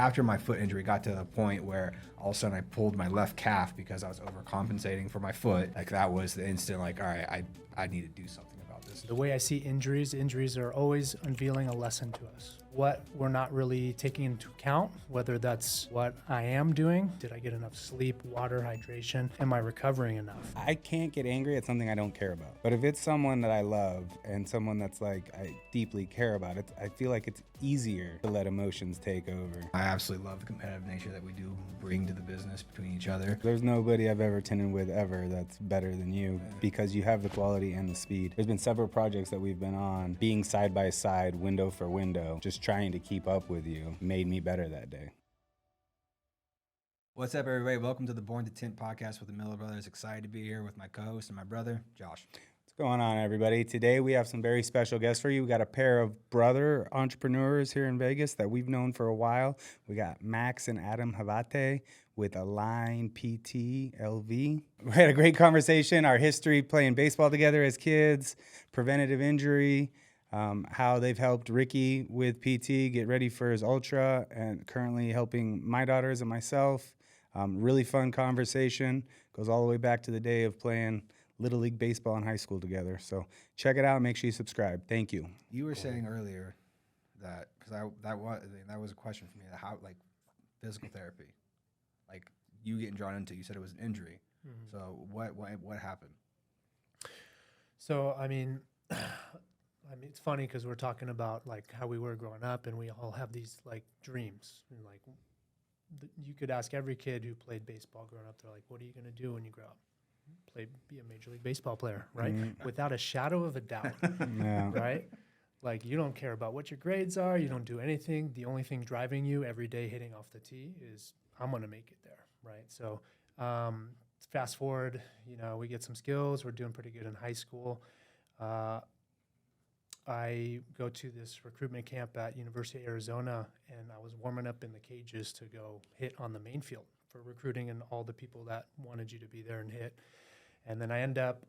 After my foot injury got to the point where all of a sudden I pulled my left calf because I was overcompensating for my foot, like that was the instant like, all right, I need to do something about this. The way I see injuries are always unveiling a lesson to us. What we're not really taking into account, whether that's what I am doing, did I get enough sleep, water, hydration, am I recovering enough? I can't get angry at something I don't care about. But if it's someone that I love and someone that's like I deeply care about, I feel like it's easier to let emotions take over. I absolutely love the competitive nature that we do bring to the business between each other. There's nobody I've ever tinted with ever that's better than you because you have the quality and the speed. There's been several projects that we've been on, being side by side, window for window, just trying to keep up with you made me better that day. What's up, everybody? Welcome to the Born to Tint podcast with the Miller Brothers. Excited to be here with my co-host and my brother, Josh. What's going on, everybody? Today we have some very special guests for you. We got a pair of brother entrepreneurs here in Vegas that we've known for a while. We got Max and Adam Javate with Align PT LV. We had a great conversation, our history playing baseball together as kids, preventative injury, how they've helped Ricky with PT get ready for his ultra, and currently helping my daughters and myself. Really fun conversation. Goes all the way back to the day of playing Little League Baseball in high school together. So check it out. Make sure you subscribe. Thank you. You were saying earlier that, because that was a question for me, how, like, physical therapy, like you getting drawn into, you said it was an injury. Mm-hmm. So what happened? So, I mean, it's funny because we're talking about like how we were growing up, and we all have these like dreams. And like, you could ask every kid who played baseball growing up, they're like, what are you going to do when you grow up? Be a Major League Baseball player, right? Mm-hmm. Without a shadow of a doubt, yeah. Right? Like, you don't care about what your grades are. You don't do anything. The only thing driving you every day hitting off the tee is, I'm going to make it there, right? So fast forward, we get some skills. We're doing pretty good in high school. I go to this recruitment camp at University of Arizona, and I was warming up in the cages to go hit on the main field for recruiting and all the people that wanted you to be there and hit. And then I end up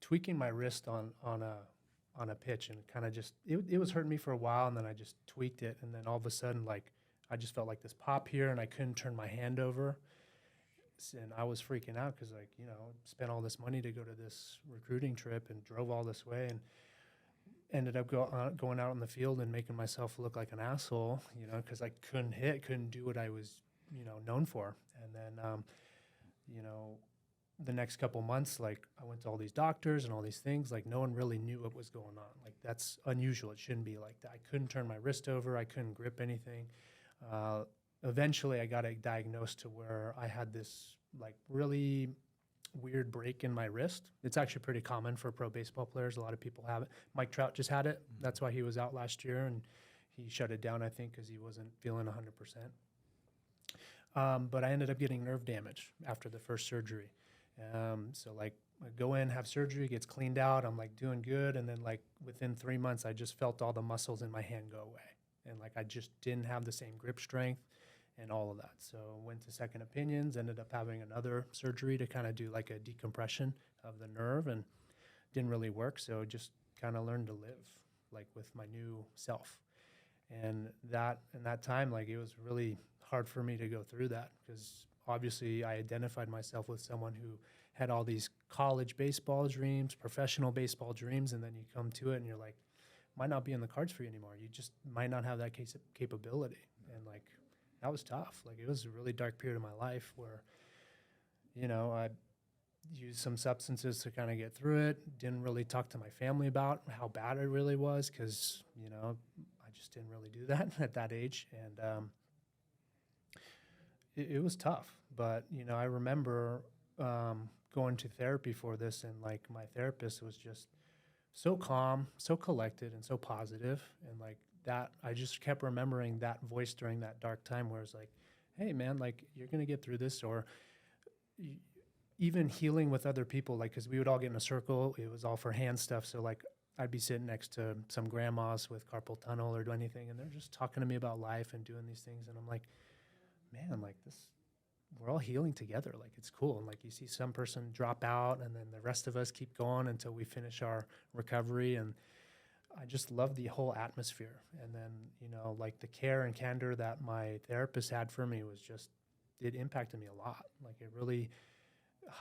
tweaking my wrist on a pitch, and kind of just, it was hurting me for a while, and then I just tweaked it, and then all of a sudden, like, I just felt like this pop here, and I couldn't turn my hand over. And I was freaking out because, like, spent all this money to go to this recruiting trip and drove all this way, and ended up going out on the field and making myself look like an asshole, because I couldn't do what I was, known for. And then, the next couple months, like, I went to all these doctors and all these things, like, no one really knew what was going on. Like, that's unusual. It shouldn't be like that. I couldn't turn my wrist over. I couldn't grip anything. Eventually I got diagnosed to where I had this like really weird break in my wrist. It's actually pretty common for pro baseball players. A lot of people have it. Mike Trout just had it. That's why he was out last year, and he shut it down, I think, because he wasn't feeling 100%. But I ended up getting nerve damage after the first surgery. So like, I go in, have surgery, gets cleaned out. I'm like doing good. And then like within 3 months, I just felt all the muscles in my hand go away. And like, I just didn't have the same grip strength and all of that. So went to second opinions, ended up having another surgery to kind of do like a decompression of the nerve, and didn't really work. So just kind of learned to live like with my new self. And that, in that time, like, it was really hard for me to go through that, because obviously I identified myself with someone who had all these college baseball dreams, professional baseball dreams, and then you come to it and you're like, might not be in the cards for you anymore. You just might not have that capability. And like, that was tough. Like, it was a really dark period of my life where, I used some substances to kind of get through it. Didn't really talk to my family about how bad it really was, because, I just didn't really do that at that age. And it was tough. But, I remember going to therapy for this, and like, my therapist was just so calm, so collected, and so positive. And like that, I just kept remembering that voice during that dark time where it's like, hey man, like, you're going to get through this. Or even healing with other people, like, cause we would all get in a circle. It was all for hand stuff. So like, I'd be sitting next to some grandmas with carpal tunnel or do anything, and they're just talking to me about life and doing these things. And I'm like, man, like, this, we're all healing together. Like, it's cool. And like, you see some person drop out, and then the rest of us keep going until we finish our recovery. And I just loved the whole atmosphere. And then, you know, like the care and candor that my therapist had for me was just, it impacted me a lot. Like it really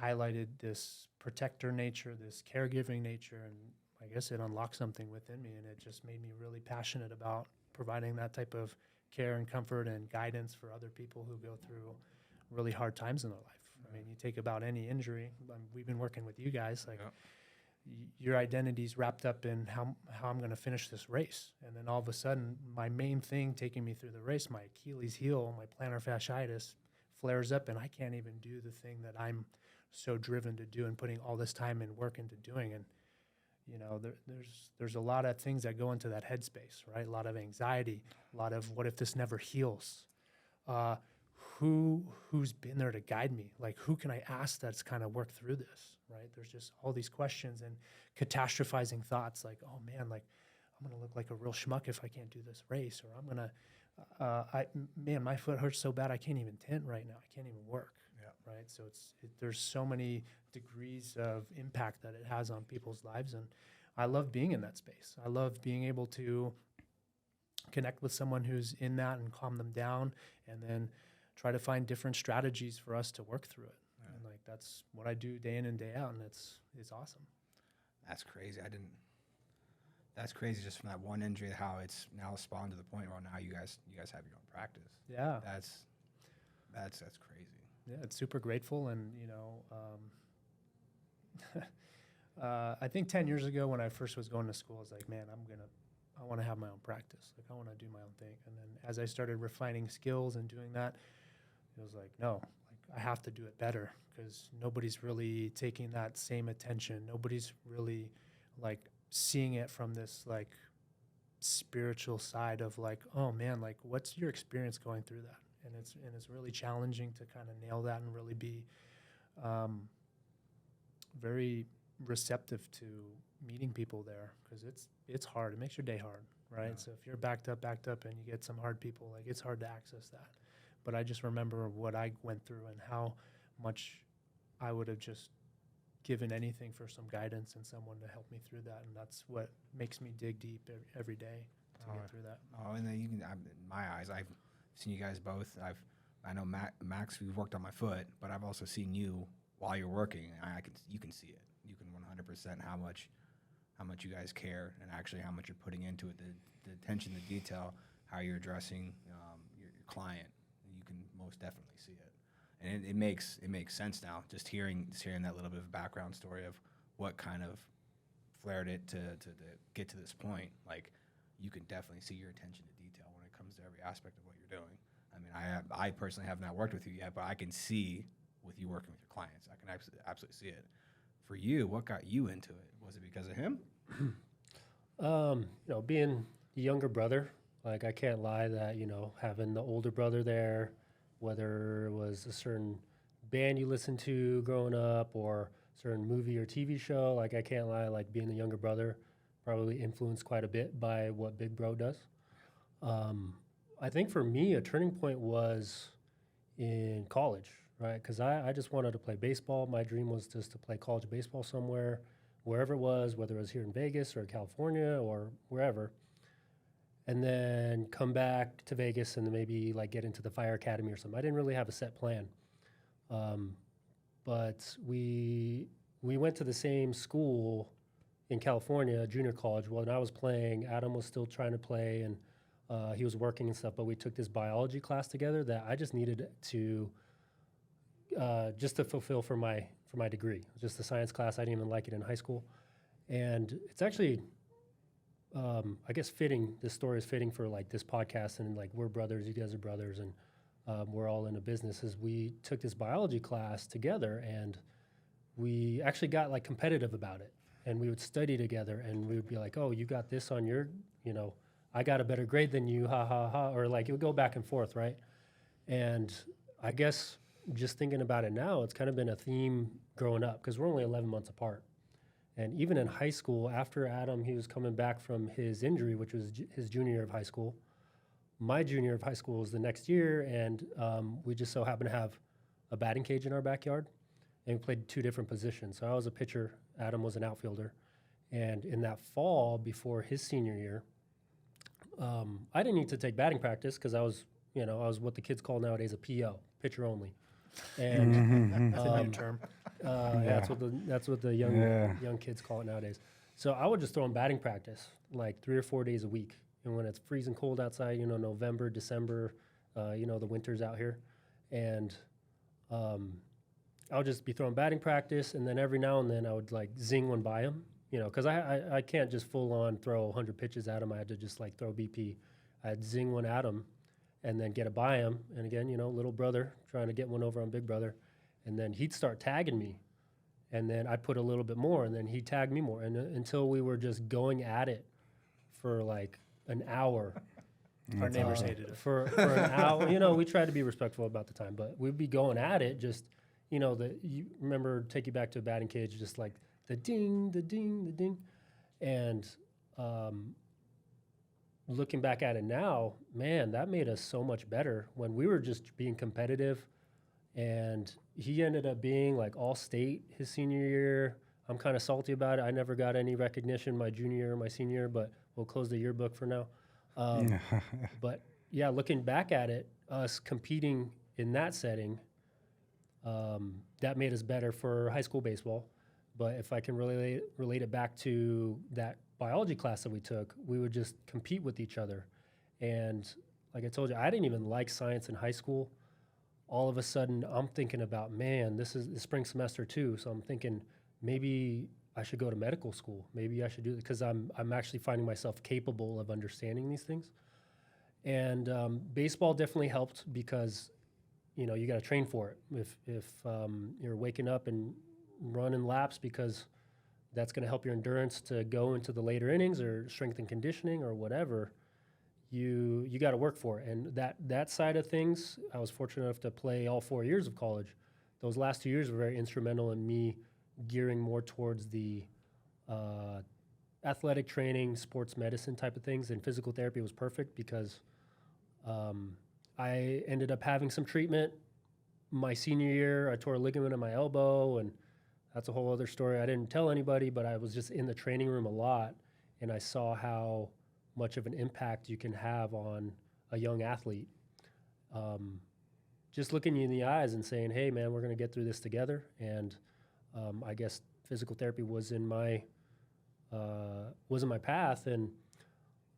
highlighted this protector nature, this caregiving nature, and I guess it unlocked something within me, and it just made me really passionate about providing that type of care and comfort and guidance for other people who go through really hard times in their life. I mean, you take about any injury. We've been working with you guys, like your identity's wrapped up in how I'm going to finish this race, and then all of a sudden, my main thing taking me through the race, my Achilles heel, my plantar fasciitis, flares up, and I can't even do the thing that I'm so driven to do and putting all this time and work into doing. And you know, there's a lot of things that go into that headspace, right? A lot of anxiety, a lot of what if this never heals? Who's been there to guide me? Like, who can I ask that's kind of worked through this, right? There's just all these questions and catastrophizing thoughts like, oh man, like I'm gonna look like a real schmuck if I can't do this race, or I'm gonna, my foot hurts so bad I can't even tint right now. I can't even work. Right. So there's so many degrees of impact that it has on people's lives. And I love being in that space. I love being able to connect with someone who's in that and calm them down, and then try to find different strategies for us to work through it. Yeah. And like, that's what I do day in and day out. And it's awesome. That's crazy. That's crazy just from that one injury, how it's now spawned to the point where now you guys have your own practice. Yeah. That's crazy. Yeah, it's super grateful. And, you know, I think 10 years ago when I first was going to school, I was like, man, I want to have my own practice. Like, I want to do my own thing. And then as I started refining skills and doing that, it was like, no, like I have to do it better, because nobody's really taking that same attention. Nobody's really like seeing it from this like spiritual side of like, oh man, like what's your experience going through that? And it's really challenging to kind of nail that and really be very receptive to meeting people there, because it's hard. It makes your day hard, right? Yeah. So if you're backed up and you get some hard people, like it's hard to access that. But I just remember what I went through and how much I would have just given anything for some guidance and someone to help me through that. And that's what makes me dig deep every day to get through that. Oh, and then in my eyes, I've seen you guys both. I know Max, we've worked on my foot, but I've also seen you while you're working. You can see it. You can 100% how much you guys care, and actually how much you're putting into it. The attention to detail, how you're addressing your client. You can most definitely see it, and it makes sense now. Just hearing that little bit of background story of what kind of flared it to get to this point. Like, you can definitely see your attention to detail when it comes to every aspect of what you're doing. I mean, I personally have not worked with you yet, but I can see with you working with your clients. I can absolutely see it. For you, what got you into it? Was it because of him? You know, being the younger brother, like I can't lie that, you know, having the older brother there, whether it was a certain band you listened to growing up or a certain movie or TV show, like I can't lie, like being the younger brother probably influenced quite a bit by what Big Bro does. I think for me, a turning point was in college, right? Because I just wanted to play baseball. My dream was just to play college baseball somewhere, wherever it was, whether it was here in Vegas or California or wherever, and then come back to Vegas and then maybe like get into the fire academy or something. I didn't really have a set plan. But we went to the same school in California, junior college. When I was playing, Adam was still trying to play, and he was working and stuff, but we took this biology class together that I just needed to just to fulfill for my degree. Just a science class. I didn't even like it in high school. And it's actually, I guess fitting, this story is fitting for like this podcast, and like we're brothers, you guys are brothers, and we're all in a business. Is we took this biology class together, and we actually got like competitive about it. And we would study together, and we would be like, oh, you got this on your, you know, I got a better grade than you, ha, ha, ha. Or like it would go back and forth, right? And I guess just thinking about it now, it's kind of been a theme growing up, because we're only 11 months apart. And even in high school, after Adam, he was coming back from his injury, which was his junior year of high school. My junior year of high school was the next year, and we just so happened to have a batting cage in our backyard, and we played two different positions. So I was a pitcher, Adam was an outfielder, And in that fall before his senior year, I didn't need to take batting practice because I was what the kids call nowadays a PO, pitcher only. And That's a new term. that's what the young kids call it nowadays. So I would just throw in batting practice like 3 or 4 days a week. And when it's freezing cold outside, November, December, the winter's out here, and I'll just be throwing batting practice, and then every now and then I would like zing one by him, because I can't just full on throw 100 pitches at him. I had to just like throw BP. I'd zing one at him, and then get it by him. And again, little brother trying to get one over on big brother, and then he'd start tagging me, and then I'd put a little bit more, and then he'd tag me more, and until we were just going at it for like an hour. Our neighbors hated it. For an hour. We tried to be respectful about the time, but we'd be going at it. Just you remember, take you back to a batting cage, just like the ding, the ding, the ding, and looking back at it now, man, that made us so much better when we were just being competitive. And he ended up being like all state his senior year. I'm kind of salty about it. I never got any recognition my junior year or my senior year, but we'll close the yearbook for now. But yeah, looking back at it, us competing in that setting, that made us better for high school baseball. But if I can relate it back to that biology class that we took, we would just compete with each other. And like I told you, I didn't even like science in high school. All of a sudden, I'm thinking about, man, this is the spring semester too. So I'm thinking maybe I should go to medical school. Maybe I should do it because I'm actually finding myself capable of understanding these things. And baseball definitely helped because, you got to train for it. If you're waking up and running laps because that's going to help your endurance to go into the later innings or strength and conditioning or whatever, you got to work for it. And that side of things, I was fortunate enough to play all 4 years of college. Those last 2 years were very instrumental in me gearing more towards the athletic training, sports medicine type of things, and physical therapy was perfect because I ended up having some treatment my senior year. I tore a ligament in my elbow, and that's a whole other story. I didn't tell anybody, but I was just in the training room a lot, and I saw how much of an impact you can have on a young athlete. Just looking you in the eyes and saying, hey, man, we're going to get through this together. And I guess physical therapy was in my path, and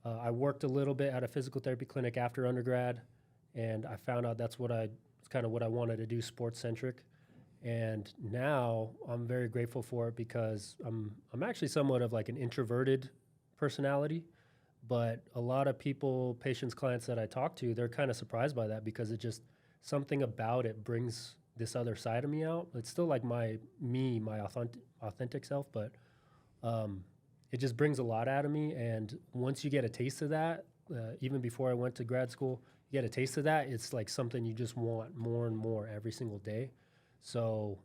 I worked a little bit at a physical therapy clinic after undergrad, and I found out it's kind of what I wanted to do, sport-centric. And now I'm very grateful for it because I'm actually somewhat of like an introverted personality, but a lot of people, patients, clients that I talk to, they're kind of surprised by that because it just something about it brings this other side of me out. It's still like my authentic self, but it just brings a lot out of me. And once you get a taste of that, even before I went to grad school, you get a taste of that, it's like something you just want more and more every single day. So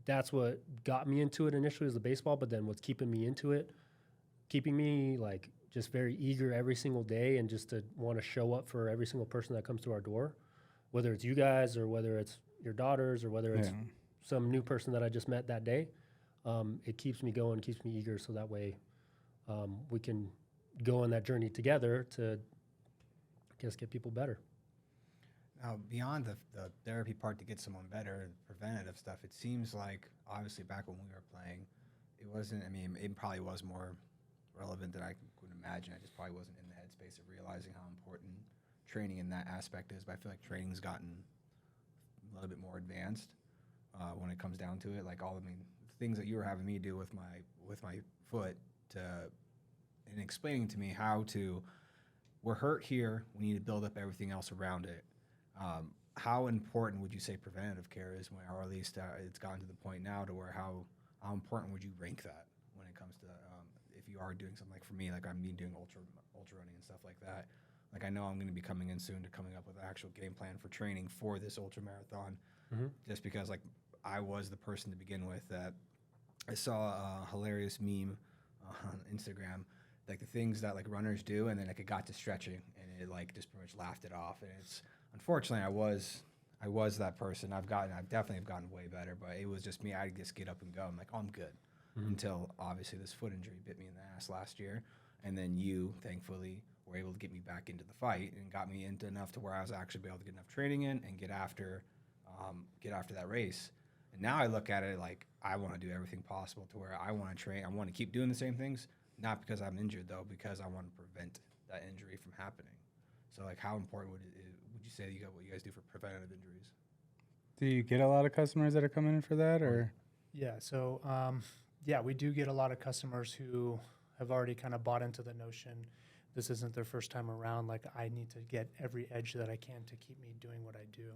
that's what got me into it initially, was the baseball, but then what's keeping me into it, keeping me like just very eager every single day and just to want to show up for every single person that comes to our door, whether it's you guys or whether it's your daughters or whether it's some new person that I just met that day. It keeps me going, keeps me eager, so that way we can go on that journey together to, I guess, get people better. Now, beyond the therapy part to get someone better, preventative stuff, it seems like, obviously, back when we were playing, it wasn't, it probably was more relevant than I could imagine. I just probably wasn't in the headspace of realizing how important training in that aspect is, but I feel like training's gotten a little bit more advanced when it comes down to it. Like things that you were having me do with my foot and explaining to me how to, we're hurt here, we need to build up everything else around it. How important would you say preventative care is, or at least it's gotten to the point now to where how important would you rank that when it comes to if you are doing something, like for me, like I'm doing ultra running and stuff like that. Like I know I'm going to be coming in soon to coming up with an actual game plan for training for this ultra marathon, just because like I was the person to begin with that I saw a hilarious meme on Instagram, like the things that like runners do, and then like it got to stretching and it like just pretty much laughed it off. And it's unfortunately I was that person. I've definitely gotten way better, but it was just me. I just get up and go. I'm like, oh, I'm good. until obviously this foot injury bit me in the ass last year. And then you, thankfully, were able to get me back into the fight and got me into enough to where I was actually able to get enough training in and get after that race. And now I look at it like I want to do everything possible to where I want to train. I want to keep doing the same things, not because I'm injured though, because I want to prevent that injury from happening. So like, how important would you say what you guys do for preventative injuries? Do you get a lot of customers that are coming in for that, or? Yeah. So, we do get a lot of customers who have already kind of bought into the notion this isn't their first time around. Like, I need to get every edge that I can to keep me doing what I do.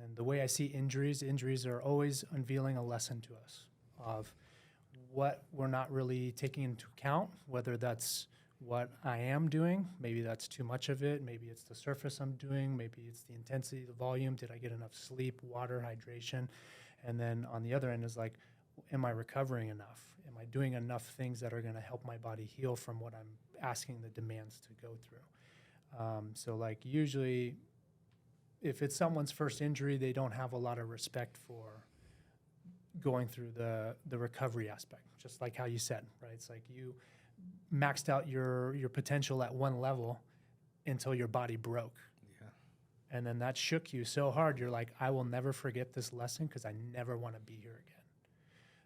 And the way I see injuries are always unveiling a lesson to us of what we're not really taking into account, whether that's what I am doing, maybe that's too much of it, maybe it's the surface I'm doing, maybe it's the intensity, the volume, did I get enough sleep, water, hydration? And then on the other end is like, am I recovering enough? Am I doing enough things that are going to help my body heal from what I'm asking the demands to go through? So like usually if it's someone's first injury, they don't have a lot of respect for going through the recovery aspect, just like how you said, right? It's like you maxed out your potential at one level until your body broke. Yeah. And then that shook you so hard, you're like, I will never forget this lesson because I never want to be here again.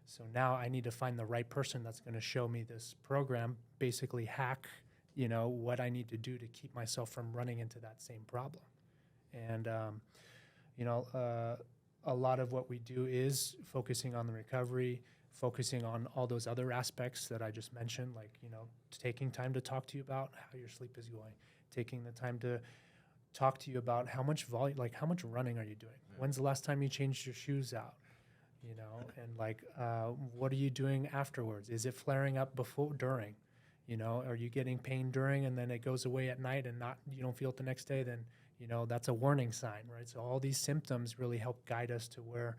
So now I need to find the right person that's going to show me this program, basically hack, what I need to do to keep myself from running into that same problem. And, a lot of what we do is focusing on the recovery, focusing on all those other aspects that I just mentioned, like, taking time to talk to you about how your sleep is going, taking the time to talk to you about how much volume, like how much running are you doing? Yeah. When's the last time you changed your shoes out? And like, what are you doing afterwards? Is it flaring up before, during? Are you getting pain during and then it goes away at night and you don't feel it the next day? Then, that's a warning sign, right? So all these symptoms really help guide us to where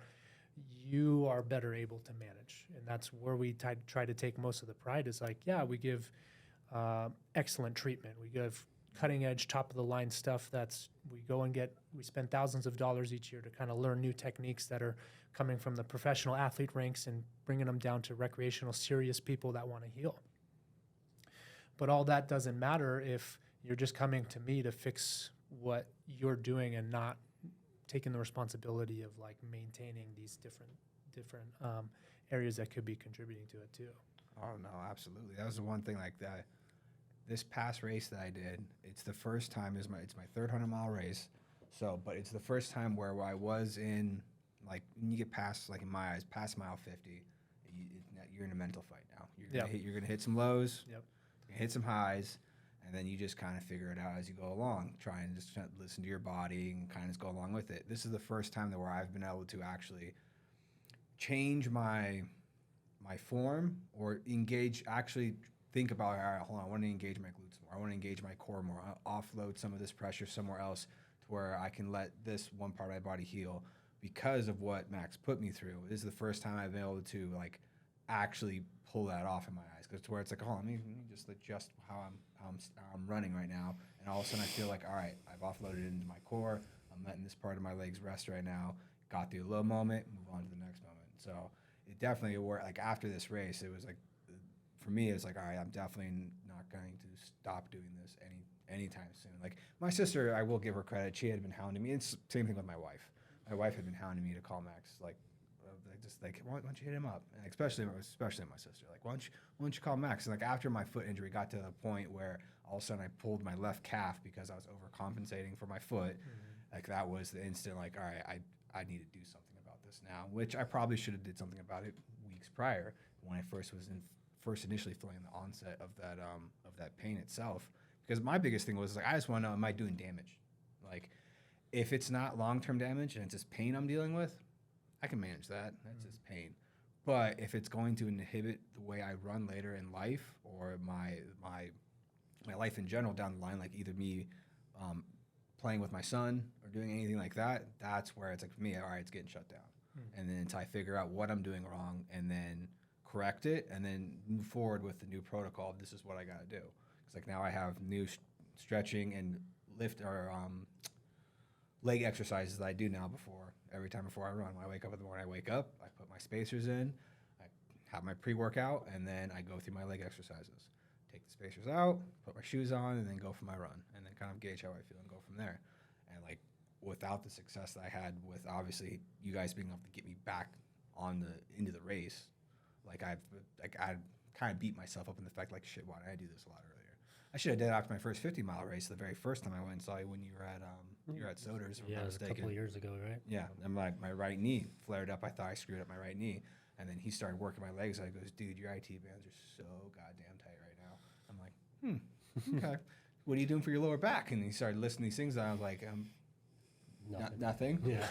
you are better able to manage. And that's where we try to take most of the pride is like, yeah, we give excellent treatment. We give cutting edge, top of the line stuff we spend thousands of dollars each year to kind of learn new techniques that are coming from the professional athlete ranks and bringing them down to recreational, serious people that want to heal. But all that doesn't matter if you're just coming to me to fix what you're doing and not taking the responsibility of like maintaining these different areas that could be contributing to it too. Oh no, absolutely. That was the one thing like that. This past race that I did, it's the first time, it's my third 100-mile race. So, but it's the first time where I was in, like, when you get past, like in my eyes, past mile 50, you're in a mental fight now. You're gonna hit some lows, Yep. you're gonna hit some highs, and then you just kind of figure it out as you go along. Try and just listen to your body and kind of just go along with it. This is the first time where I've been able to actually change my form or actually think about, all right, hold on, I want to engage my glutes more. I want to engage my core more. I'll offload some of this pressure somewhere else to where I can let this one part of my body heal because of what Max put me through. This is the first time I've been able to like actually pull that off in my eyes, because to where it's like, oh, let me just adjust how I'm running right now, and all of a sudden I feel like, all right, I've offloaded into my core. I'm letting this part of my legs rest right now. Got through a low moment, move on to the next moment. So it definitely worked. Like after this race, it was like, for me, it's like, all right, I'm definitely not going to stop doing this anytime soon. Like my sister, I will give her credit. She had been hounding me. It's the same thing with my wife. My wife had been hounding me to call Max, like, just like, why don't you hit him up? And especially my sister, like, why don't you call Max? And like after my foot injury got to the point where all of a sudden I pulled my left calf because I was overcompensating for my foot. Mm-hmm. Like that was the instant, like, all right, I need to do something about this now, which I probably should have did something about it weeks prior when I first initially feeling the onset of that pain itself. Because my biggest thing was like, I just want to know, am I doing damage? Like, if it's not long-term damage and it's just pain I'm dealing with, I can manage that. That's just pain. But if it's going to inhibit the way I run later in life or my life in general down the line, like either me playing with my son or doing anything like that, that's where it's like, for me, all right, it's getting shut down. And then until I figure out what I'm doing wrong and then correct it and then move forward with the new protocol, this is what I got to do. Because like now I have new stretching and lift or leg exercises that I do now every time before I run. When I wake up in the morning, I put my spacers in, I have my pre-workout, and then I go through my leg exercises. Take the spacers out, put my shoes on, and then go for my run, and then kind of gauge how I feel and go from there. And like without the success that I had with obviously you guys being able to get me back into the race, like I kind of beat myself up in the fact like shit, why did I do this a lot earlier? I should have did it after my first 50-mile race. The very first time I went and saw you when you were at Soder's. If I'm Yeah, not it was a couple mistaken. of years ago, right? Yeah, and my right knee flared up. I thought I screwed up my right knee, and then he started working my legs. I goes, dude, your IT bands are so goddamn tight right now. I'm like, okay. What are you doing for your lower back? And he started listing these things, and I was like, nothing. Yeah.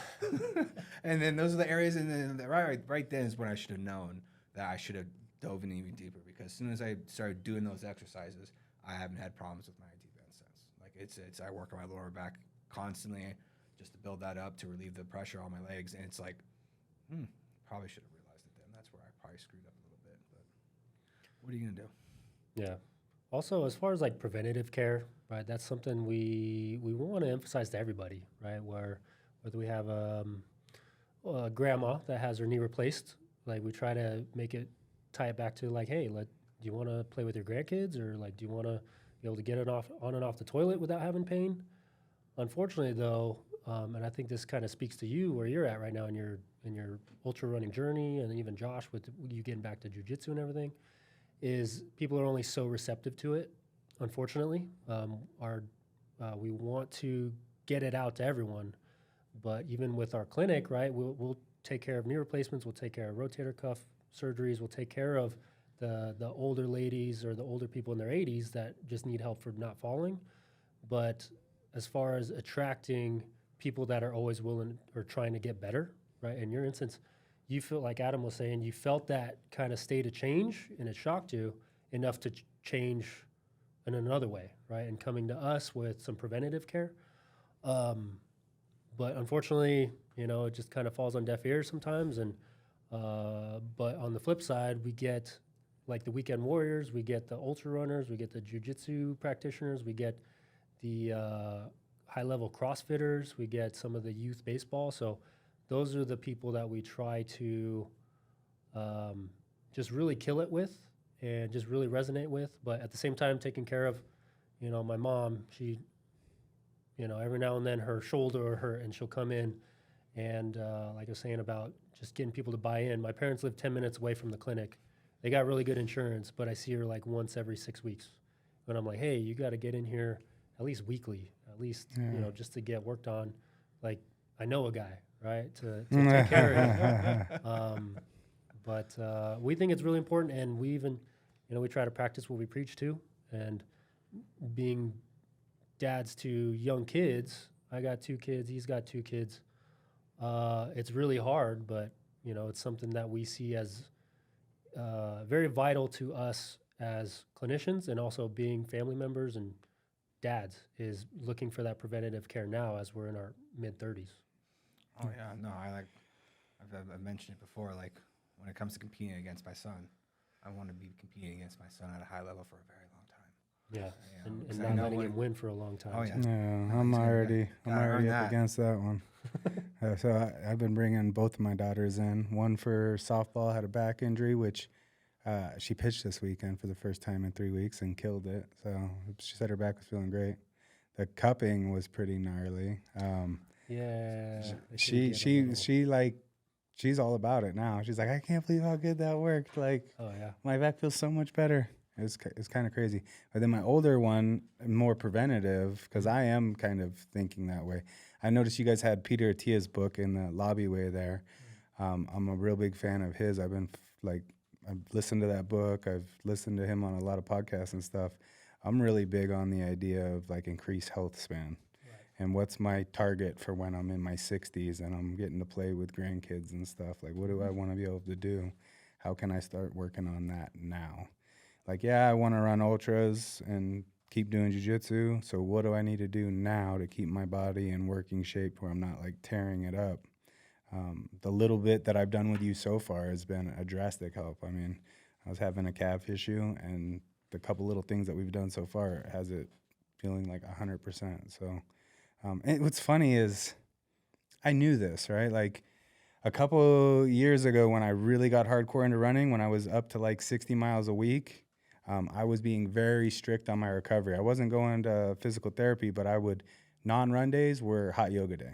And then those are the areas, and then right then is when I should have known that I should have dove in even deeper, because as soon as I started doing those exercises, I haven't had problems with my IT band since. Like it's I work on my lower back constantly just to build that up to relieve the pressure on my legs, and it's like, probably should have realized it then. That's where I probably screwed up a little bit. But what are you gonna do? Yeah. Also, as far as like preventative care, right? That's something we want to emphasize to everybody, right? Whether we have a grandma that has her knee replaced, like we try to tie it back to like, hey, do you want to play with your grandkids, or like do you want to be able to get it on and off the toilet without having pain? Unfortunately, though, and I think this kind of speaks to you where you're at right now in your ultra running journey, and even Josh with you getting back to jiu-jitsu and everything, is people are only so receptive to it. Unfortunately, we want to get it out to everyone, but even with our clinic, right, we'll take care of knee replacements, we'll take care of rotator cuff surgeries, we'll take care of the older ladies or the older people in their 80s that just need help for not falling. But as far as attracting people that are always willing or trying to get better, right? In your instance, you feel like Adam was saying, you felt that kind of state of change, and it shocked you enough to change in another way, right? And coming to us with some preventative care. But unfortunately, it just kind of falls on deaf ears sometimes. And but on the flip side, we get like the weekend warriors, we get the ultra runners, we get the jiu-jitsu practitioners, we get the high-level CrossFitters, we get some of the youth baseball. So those are the people that we try to just really kill it with and just really resonate with. But at the same time, taking care of, my mom, she, every now and then her shoulder will hurt, and she'll come in. And like I was saying about just getting people to buy in, my parents live 10 minutes away from the clinic. They got really good insurance, but I see her like once every 6 weeks. And I'm like, hey, you got to get in here at least weekly, just to get worked on. Like, I know a guy, right, to take care of you. But we think it's really important, and we even, we try to practice what we preach to. And being dads to young kids, I got 2 kids, he's got 2 kids. It's really hard, but, it's something that we see as very vital to us as clinicians, and also being family members and dads, is looking for that preventative care now as we're in our mid-30s. Oh yeah, no, I've mentioned it before. Like when it comes to competing against my son, I want to be competing against my son at a high level for a very long time. Yeah, You know, and 'cause I not know letting when- him win for a long time. Oh yeah. Yeah, No, I'm he's gonna already earn up that. against that one. So I've been bringing both of my daughters in. One for softball, had a back injury, which she pitched this weekend for the first time in 3 weeks and killed it. So she said her back was feeling great. The cupping was pretty gnarly. Yeah. She's all about it now. She's like, I can't believe how good that worked. Like, Oh, yeah. my back feels so much better. It's kind of crazy. But then my older one, more preventative, because I am kind of thinking that way. I noticed you guys had Peter Attia's book in the lobbyway there. I'm a real big fan of his. I've listened to that book. I've listened to him on a lot of podcasts and stuff. I'm really big on the idea of like increased health span. And what's my target for when I'm in my 60s and I'm getting to play with grandkids and stuff? Like, what do I want to be able to do? How can I start working on that now? Like, yeah, I want to run ultras and keep doing jiu-jitsu. So what do I need to do now to keep my body in working shape where I'm not like tearing it up? The little bit that I've done with you so far has been a drastic help. I mean, I was having a calf issue, and the couple little things that we've done so far has it feeling like 100%. So, and what's funny is I knew this, right? Like, a couple years ago when I really got hardcore into running, when I was up to like 60 miles a week, I was being very strict on my recovery. I wasn't going to physical therapy, but I would, non-run days were hot yoga day.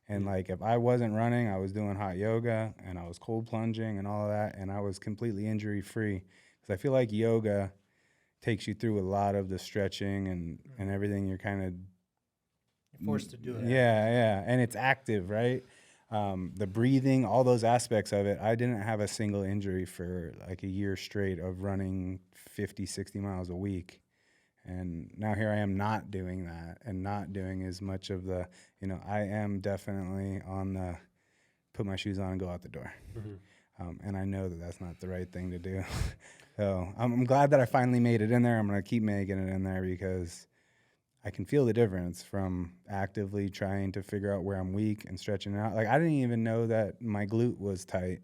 And like if I wasn't running, I was doing hot yoga and I was cold plunging and all of that, and I was completely injury free. Because I feel like yoga takes you through a lot of the stretching and everything. You're kind of You're forced to do it. yeah, and it's active, right? The breathing, all those aspects of it. I didn't have a single injury for like a year straight of running 50, 60 miles a week. And now here I am not doing that and not doing as much of the, I am definitely on the put my shoes on and go out the door. And I know that that's not the right thing to do. So I'm glad that I finally made it in there. I'm going to keep making it in there because I can feel the difference from actively trying to figure out where I'm weak and stretching it out. Like I didn't even know that my glute was tight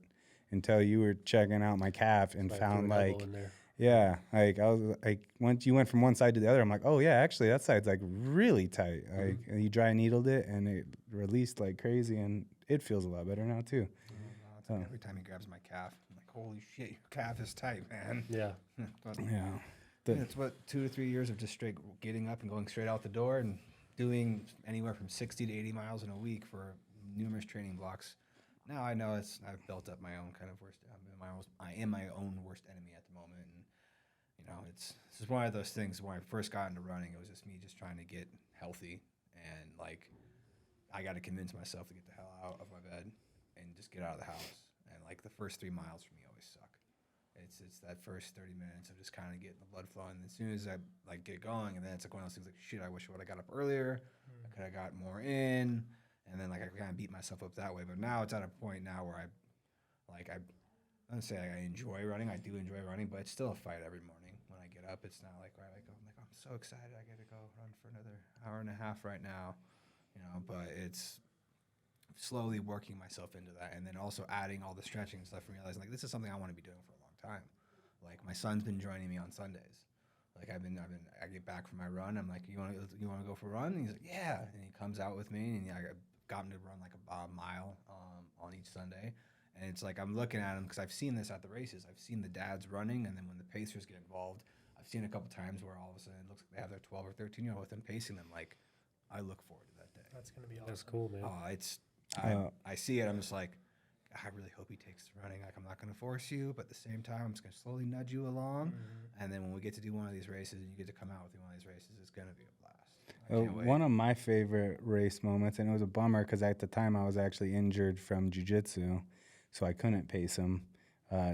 until you were checking out my calf and So I found threw an elbow like, in there. yeah, like I was like, once you went from one side to the other, I'm like, oh yeah, actually that side's like really tight. Like and you dry needled it and it released like crazy, and it feels a lot better now too. Like every time he grabs my calf, I'm like, holy shit, your calf is tight, man. Yeah. But Yeah. it's what 2 to 3 years of just straight getting up and going straight out the door and doing anywhere from 60 to 80 miles in a week for numerous training blocks. Now I know I've built up my own kind of worst. I am my own worst enemy at the moment, and this is one of those things. When I first got into running, it was just me just trying to get healthy, and like I got to convince myself to get the hell out of my bed and just get out of the house. And like the first 3 miles for me always suck. It's that first 30 minutes of just kind of getting the blood flowing. And as soon as I like get going, and then it's like one of those things like, shit, I wish I would have got up earlier. I could have got more in. And then like I kind of beat myself up that way. But now it's at a point now where I don't say I enjoy running. I do enjoy running, but it's still a fight every morning when I get up. It's not like where I'm like, I'm so excited. I got to go run for another hour and a half right now, but it's slowly working myself into that. And then also adding all the stretching and stuff and realizing like, this is something I want to be doing for a long time. Like my son's been joining me on Sundays. Like I get back from my run. I'm like, you want to go for a run? And he's like, yeah. And he comes out with me, and I got him to run like a mile on each Sunday. And it's like I'm looking at him because I've seen this at the races. I've seen the dads running, and then when the pacers get involved, I've seen a couple times where all of a sudden it looks like they have their 12 or 13-year-old with them pacing them. Like I look forward to that day. That's going to be awesome. That's cool, man. I see it. I'm just like, I really hope he takes to running. Like, I'm not going to force you, but at the same time, I'm just going to slowly nudge you along. And then when we get to do one of these races and you get to come out with one of these races, it's going to be a blast. I can't wait. One of my favorite race moments, and it was a bummer because at the time I was actually injured from jiu-jitsu, so I couldn't pace him,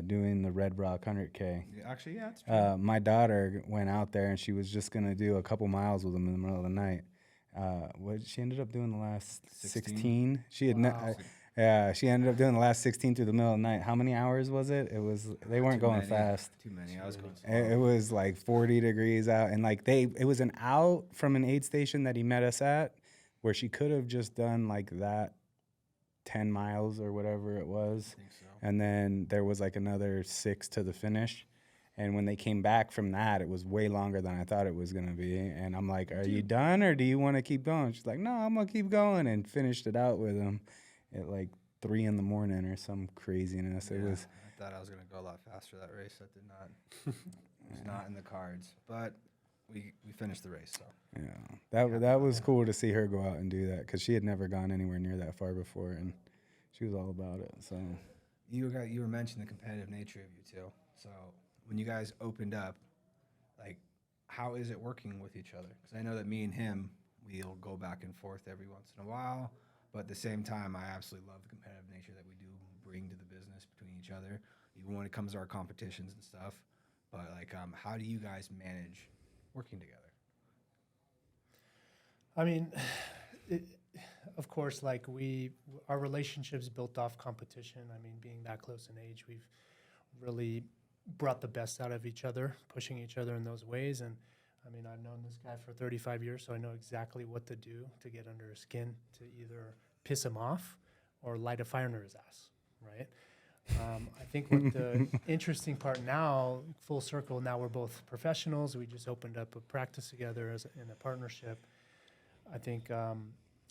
doing the Red Rock 100K. Actually, yeah, it's true. My daughter went out there, and she was just going to do a couple miles with him in the middle of the night. She ended up doing the last 16. She had she ended up doing the last 16 through the middle of the night. How many hours was it? They weren't going fast. Too many. I was going slow. It was like 40 degrees out, and like it was an out from an aid station that he met us at, where she could have just done like that 10 miles or whatever it was. I think so. And then there was like another 6 to the finish. And when they came back from that, it was way longer than I thought it was going to be. And I'm like, are you done or do you want to keep going? She's like, no, I'm going to keep going, and finished it out with him at like 3 a.m. or some craziness. Yeah, It was. I thought I was going to go a lot faster that race. That did not. It was not in the cards. But we finished the race. So Yeah, that was cool to see her go out and do that because she had never gone anywhere near that far before, and she was all about it. So you were mentioning the competitive nature of you two. So when you guys opened up, like, how is it working with each other? Because I know that me and him, we'll go back and forth every once in a while, but at the same time, I absolutely love the competitive nature that we do bring to the business between each other, even when it comes to our competitions and stuff. But like, how do you guys manage working together? I mean, of course, like our relationships built off competition. I mean, being that close in age, we've really brought the best out of each other, pushing each other in those ways. And I mean, I've known this guy for 35 years, so I know exactly what to do to get under his skin, to either piss him off or light a fire under his ass, right? I think what the interesting part now, full circle, now we're both professionals. We just opened up a practice together in a partnership. I think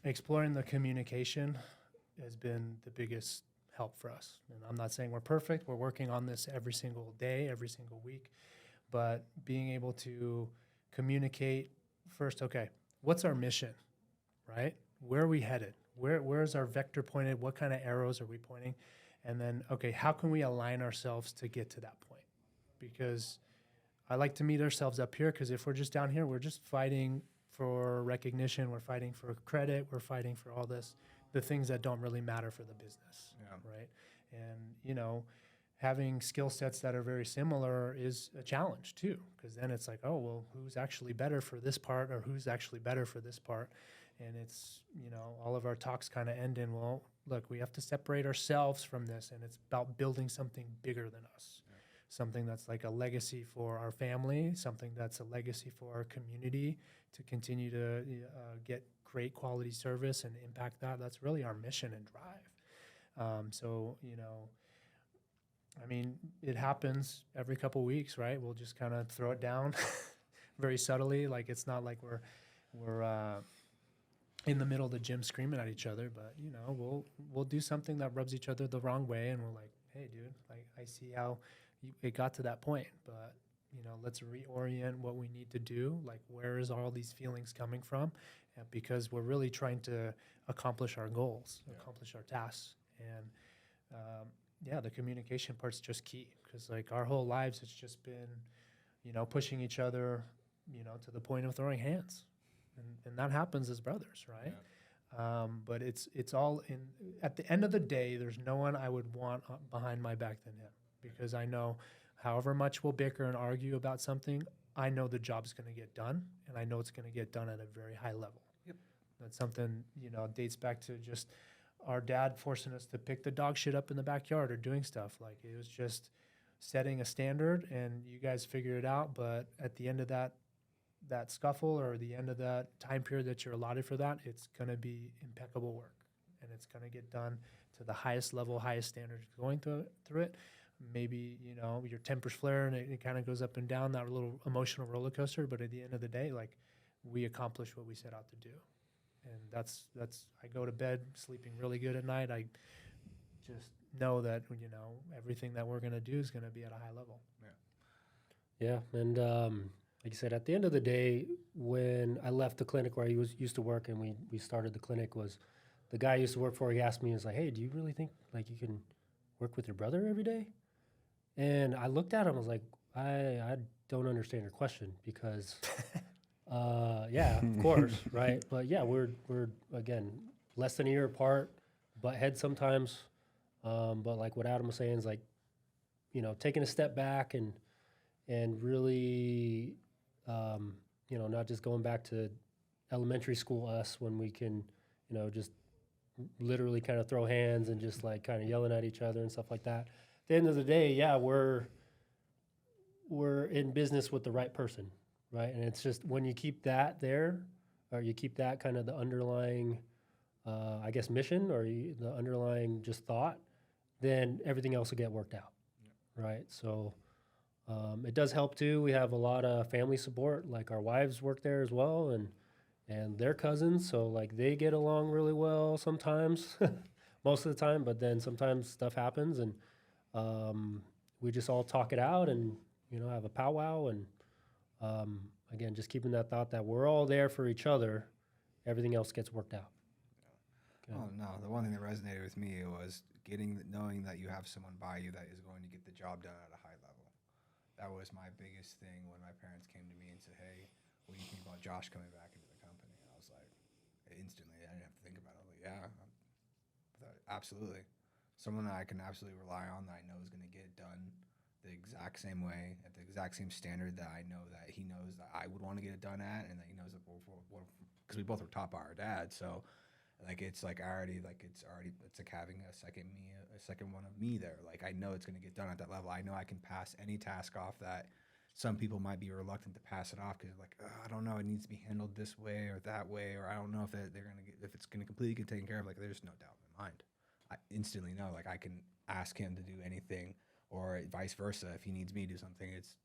exploring the communication has been the biggest help for us. And I'm not saying we're perfect. We're working on this every single day, every single week. But being able to communicate first, okay, what's our mission, right? Where are we headed? Where's our vector pointed? What kind of arrows are we pointing? And then, okay, how can we align ourselves to get to that point? Because I like to meet ourselves up here, because if we're just down here, we're just fighting for recognition. We're fighting for credit. We're fighting for all this, the things that don't really matter for the business, right? And, you know, having skill sets that are very similar is a challenge too, because then it's like, oh, well, who's actually better for this part, or who's actually better for this part? And it's, you know, all of our talks kind of end in, well, look, we have to separate ourselves from this, and it's about building something bigger than us, something that's like a legacy for our family, something that's a legacy for our community, to continue to get great quality service and impact that. That's really our mission and drive. So, you know, I mean, it happens every couple weeks, right? We'll just kind of throw it down very subtly. Like, it's not like we're in the middle of the gym screaming at each other, but, you know, we'll do something that rubs each other the wrong way, and we're like, hey, dude, like, I see how it got to that point, but, you know, let's reorient what we need to do. Like, where is all these feelings coming from? Because we're really trying to accomplish our goals, accomplish our tasks. And, yeah, the communication part's just key, because, like, our whole lives, it's just been, you know, pushing each other, you know, to the point of throwing hands. And that happens as brothers, right? Yeah. But it's all in, at the end of the day, there's no one I would want behind my back than him, because I know however much we'll bicker and argue about something, I know the job's going to get done, and I know it's going to get done at a very high level. Yep. That's something, you know, dates back to just our dad forcing us to pick the dog shit up in the backyard or doing stuff. Like, it was just setting a standard, and you guys figure it out. But at the end of that scuffle, or the end of that time period that you're allotted for that, it's going to be impeccable work, and it's going to get done to the highest level, highest standards going through it. Maybe, you know, your tempers flare and it kind of goes up and down, that little emotional roller coaster. But at the end of the day, like, we accomplish what we set out to do. And that's I go to bed sleeping really good at night. I just know that, you know, everything that we're going to do is going to be at a high level. Yeah. And like I said, at the end of the day, when I left the clinic where I used to work, and we started the clinic, was the guy I used to work for, he asked me, he was like, hey, do you really think, like, you can work with your brother every day? And I looked at him, I was like, I don't understand your question, because, yeah, of course, right? But yeah, we're again, less than a year apart, butt heads sometimes. But like what Adam was saying is, like, you know, taking a step back and really, you know, not just going back to elementary school us, when we can, you know, just literally kind of throw hands and just like kind of yelling at each other and stuff like that. At the end of the day, yeah, we're in business with the right person, right? And it's just when you keep that there, or you keep that kind of the underlying, I guess, mission, or the underlying just thought, then everything else will get worked out, right? So it does help too. We have a lot of family support. Like, our wives work there as well, and their cousins, so like they get along really well sometimes, most of the time. But then sometimes stuff happens, and we just all talk it out, and, you know, have a powwow. And again, just keeping that thought that we're all there for each other. Everything else gets worked out. Oh, no. The one thing that resonated with me was knowing that you have someone by you that is going to get the job done at a high level. That was my biggest thing when my parents came to me and said, hey, what do you think about Josh coming back into the company? And I was like, instantly, I didn't have to think about it. I was like, yeah, absolutely. Someone that I can absolutely rely on, that I know is going to get it done the exact same way, at the exact same standard that I know that he knows that I would want to get it done at, and that he knows that because we both were taught by our dad. So, like, it's like it's like having a second one of me there. Like, I know it's going to get done at that level. I know I can pass any task off that some people might be reluctant to pass it off, because like, I don't know, it needs to be handled this way or that way, or I don't know if if it's going to completely get taken care of. Like, there's no doubt in my mind. I instantly know, like, I can ask him to do anything, or vice versa. If he needs me to do something, it's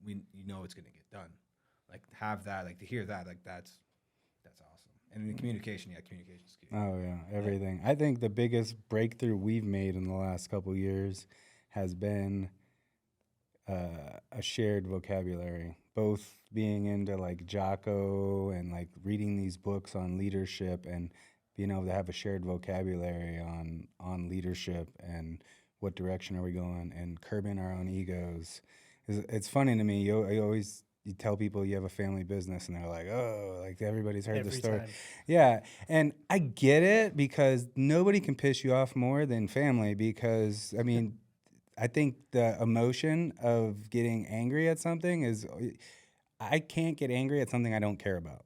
going to get done. Like, have that, like, to hear that, like, that's awesome. And the communication, communication's key. Oh yeah, everything. I think the biggest breakthrough we've made in the last couple years has been a shared vocabulary. Both being into like Jocko and like reading these books on leadership and being able to have a shared vocabulary on leadership and what direction are we going and curbing our own egos. It's funny to me. You tell people you have a family business and they're like, oh, like everybody's heard the Every story. time. Yeah. And I get it because nobody can piss you off more than family because, I mean, I think the emotion of getting angry at something is, I can't get angry at something I don't care about.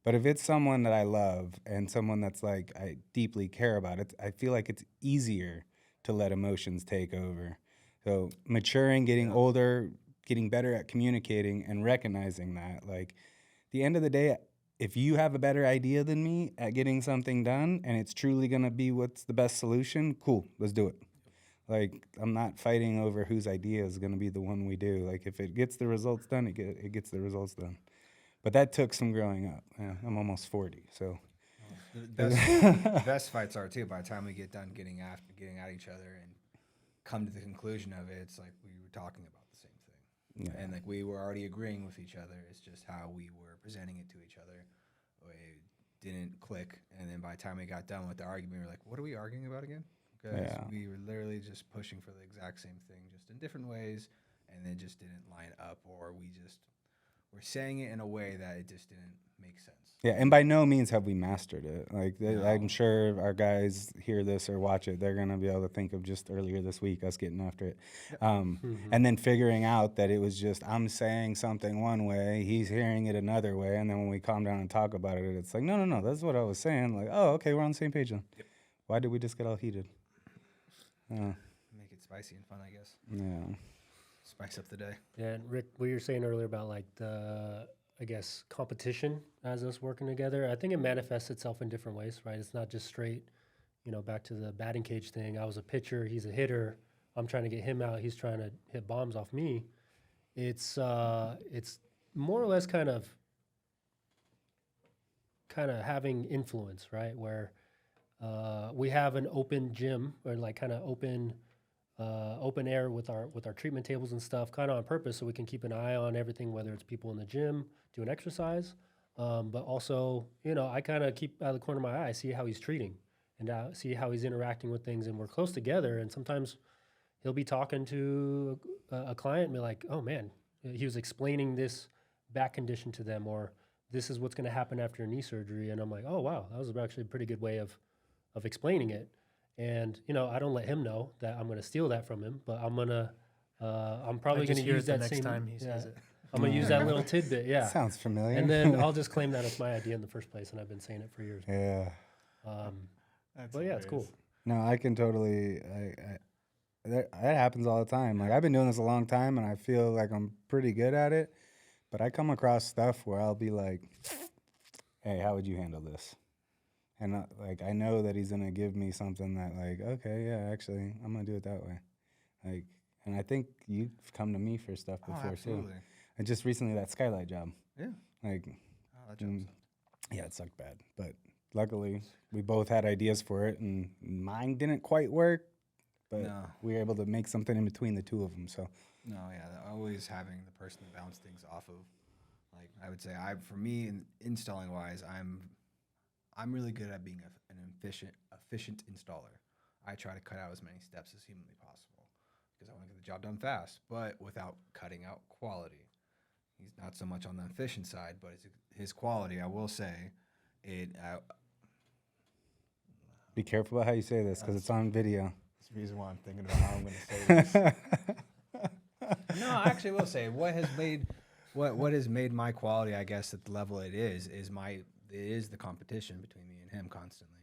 But if it's someone that I love and someone that's like I deeply care about, I feel like it's easier to let emotions take over. So maturing, getting older, getting better at communicating and recognizing that, like, at the end of the day, if you have a better idea than me at getting something done and it's truly going to be what's the best solution, cool, let's do it. Like, I'm not fighting over whose idea is going to be the one we do. Like, if it gets the results done, it gets the results done. But that took some growing up. Yeah, I'm almost 40, so. The best fights are too. By the time we get done getting at each other and come to the conclusion of it, it's like we were talking about the same thing, and like we were already agreeing with each other. It's just how we were presenting it to each other. It didn't click, and then by the time we got done with the argument, we were like, "What are we arguing about again?" Because we were literally just pushing for the exact same thing, just in different ways, and it just didn't line up, or we just were saying it in a way that it just didn't make sense. Yeah, and by no means have we mastered it. Like, No. I'm sure our guys hear this or watch it, they're going to be able to think of just earlier this week, us getting after it. And then figuring out that it was just, I'm saying something one way, he's hearing it another way, and then when we calm down and talk about it, it's like, no, that's what I was saying. Like, oh, okay, we're on the same page then. Yep. Why did we just get all heated? Make it spicy and fun, I guess. Yeah. Spice up the day. Yeah, and Rick, what you were saying earlier about like the, I guess, competition as us working together, I think it manifests itself in different ways, right? It's not just straight, back to the batting cage thing. I was a pitcher, he's a hitter. I'm trying to get him out. He's trying to hit bombs off me. It's more or less kind of having influence, right? Where we have an open gym or like kind of open air with our treatment tables and stuff, kind of on purpose, so we can keep an eye on everything, whether it's people in the gym doing exercise, but also, I kind of keep out of the corner of my eye, see how he's treating and see how he's interacting with things, and we're close together. And sometimes he'll be talking to a client and be like, "Oh man, he was explaining this back condition to them," or "This is what's going to happen after knee surgery," and I'm like, "Oh wow, that was actually a pretty good way of explaining it." And I don't let him know that I'm going to steal that from him, but I'm probably going to use that next same time he says it. I'm going to use that little tidbit, yeah. Sounds familiar. And then I'll just claim that it's my idea in the first place, and I've been saying it for years. Yeah. But yeah, it's cool. No, I can totally. That happens all the time. Like, I've been doing this a long time, and I feel like I'm pretty good at it. But I come across stuff where I'll be like, "Hey, how would you handle this?" And I know that he's gonna give me something that, like, okay, yeah, actually, I'm gonna do it that way. Like, and I think you've come to me for stuff before too. And just recently, that skylight job. Yeah. Like, That job sucked. yeah, it sucked bad, but luckily we both had ideas for it, and mine didn't quite work, but we were able to make something in between the two of them. So No, yeah, always having the person to bounce things off of. Like, I would say, for me, in installing wise, I'm really good at being an efficient installer. I try to cut out as many steps as humanly possible because I want to get the job done fast, but without cutting out quality. He's not so much on the efficient side, but his quality, I will say, be careful about how you say this because it's on video. That's the reason why I'm thinking about how I'm going to say this. No, I actually will say what has made my quality, I guess, at the level it is the competition between me and him constantly.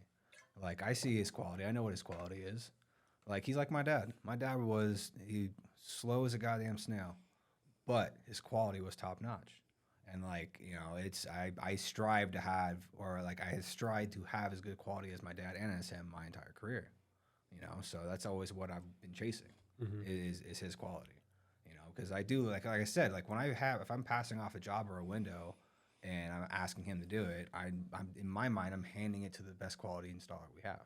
Like, I see his quality. I know what his quality is. Like, he's like my dad. My dad he slow as a goddamn snail, but his quality was top notch. And like, I strive to have, or like I strive to have as good quality as my dad and as him my entire career. So that's always what I've been chasing is his quality. Because I do, like I said, like if I'm passing off a job or a window and I'm asking him to do it, I'm in my mind, I'm handing it to the best quality installer we have.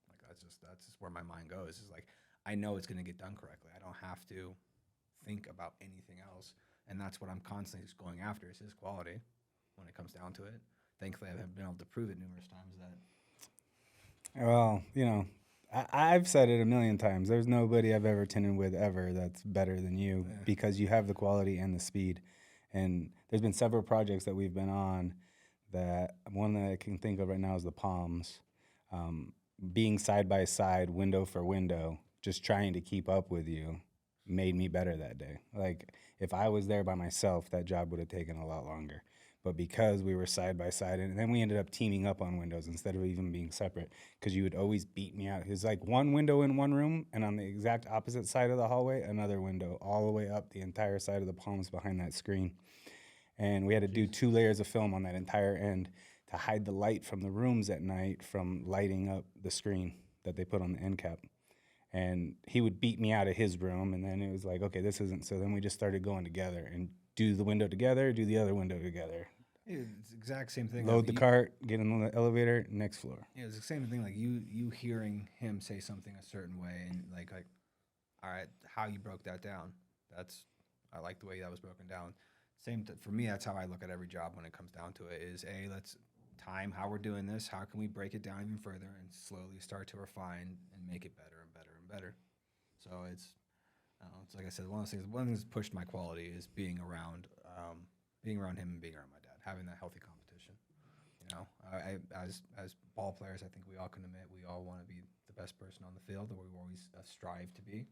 Like that's just where my mind goes. Is like I know it's going to get done correctly. I don't have to think about anything else, and that's what I'm constantly just going after is his quality. When it comes down to it, thankfully I've been able to prove it numerous times that. Well, you know, I've said it a million times. There's nobody I've ever tinted with ever that's better than you because you have the quality and the speed. And there's been several projects that we've been on that one that I can think of right now is the Palms. Being side by side, window for window, just trying to keep up with you made me better that day. Like if I was there by myself, that job would have taken a lot longer. But because we were side by side, and then we ended up teaming up on windows instead of even being separate, because you would always beat me out. It was like one window in one room, and on the exact opposite side of the hallway, another window, all the way up the entire side of the Palms behind that screen. And we had to do 2 layers of film on that entire end to hide the light from the rooms at night from lighting up the screen that they put on the end cap. And he would beat me out of his room, and then it was like, okay, this isn't. So then we just started going together and do the window together, do the other window together. Yeah, it's the exact same thing. Load the cart, get in the elevator, next floor. Yeah, it's the same thing. Like you hearing him say something a certain way, and like, all right, how you broke that down. I like the way that was broken down. For me, that's how I look at every job when it comes down to it. Is let's time how we're doing this. How can we break it down even further and slowly start to refine and make it better and better and better. So it's like I said, one of the things that pushed my quality is being around him and being around my dad, having that healthy competition. You know, as ball players, I think we all can admit we all want to be the best person on the field, or we always strive to be,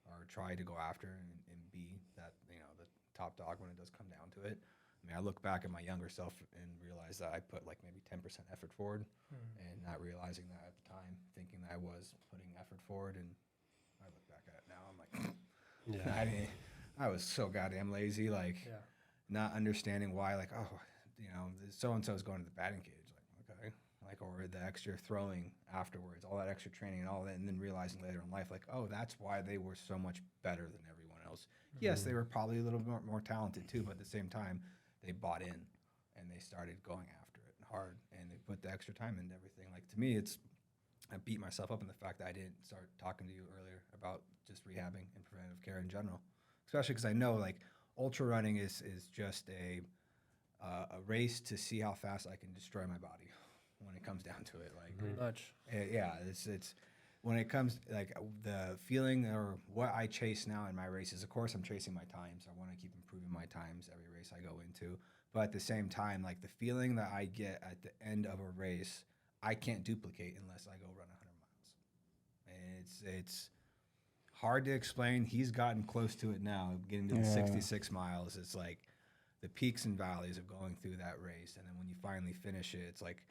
or try to go after and be that, you know, the top dog when it does come down to it. I mean, I look back at my younger self and realize that I put like maybe 10% effort forward, and not realizing that at the time, thinking that I was putting effort forward, and I look back at it now, I'm like, I was so goddamn lazy, like not understanding why, like, oh, you know, so and so is going to the batting cage, like, okay, like, or the extra throwing afterwards, all that extra training and all that, and then realizing later in life, like, oh, that's why they were so much better than everyone else. Yes, they were probably a little more talented too, but at the same time, they bought in and they started going after it hard, and they put the extra time into everything. Like, to me, I beat myself up in the fact that I didn't start talking to you earlier about just rehabbing and preventative care in general, especially because I know, like, ultra running is just a race to see how fast I can destroy my body when it comes down to it. Like, Pretty much. yeah, it's when it comes, like, the feeling or what I chase now in my races. Of course, I'm chasing my times. I want to keep improving my times every race I go into. But at the same time, like, the feeling that I get at the end of a race, I can't duplicate unless I go run 100 miles. And it's hard to explain. He's gotten close to it now, getting to the 66 miles. It's like the peaks and valleys of going through that race. And then when you finally finish it, it's like,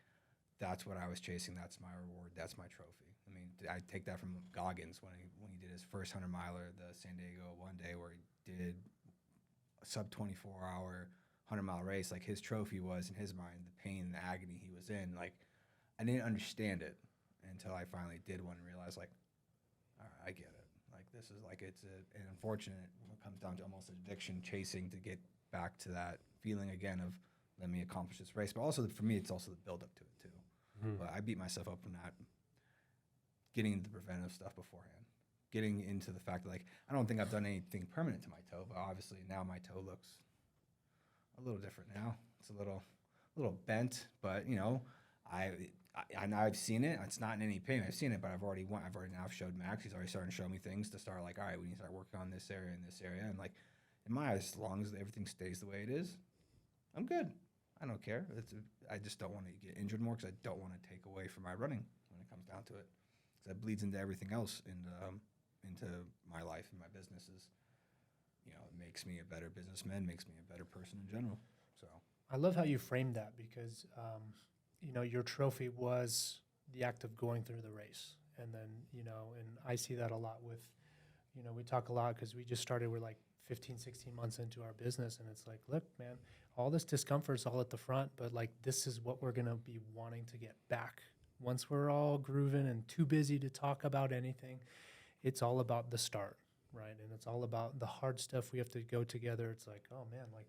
that's what I was chasing. That's my reward. That's my trophy. I mean, I take that from Goggins when he did his first 100-miler, the San Diego one day, where he did a sub 24-hour 100-mile race. Like, his trophy was, in his mind, the pain and the agony he was in. Like, I didn't understand it until I finally did one and realized, like, all right, I get it. Like, this is like, it's an unfortunate when it comes down to almost addiction, chasing to get back to that feeling again of, let me accomplish this race. But also, for me, it's also the build up to it too. But I beat myself up for not getting into the preventative stuff beforehand, getting into the fact that, like, I don't think I've done anything permanent to my toe, but obviously now my toe looks a little different now. It's a little bent, but, you know, I know I've seen it. It's not in any pain. I've seen it, but I've already now showed Max. He's already starting to show me things to start, like, all right, we need to start working on this area and this area. And, like, in my eyes, as long as everything stays the way it is, I'm good. I don't care. I just don't want to get injured more, because I don't want to take away from my running when it comes down to it. Because that bleeds into everything else, into my life and my businesses. You know, it makes me a better businessman, makes me a better person in general. So I love how you framed that, because, you know, your trophy was the act of going through the race. And then, you know, and I see that a lot with, you know, we talk a lot because we just started, we're like 15, 16 months into our business. And it's like, look, man, all this discomfort is all at the front, but, like, this is what we're going to be wanting to get back. Once we're all grooving and too busy to talk about anything, it's all about the start, right? And it's all about the hard stuff we have to go together. It's like, oh man, like,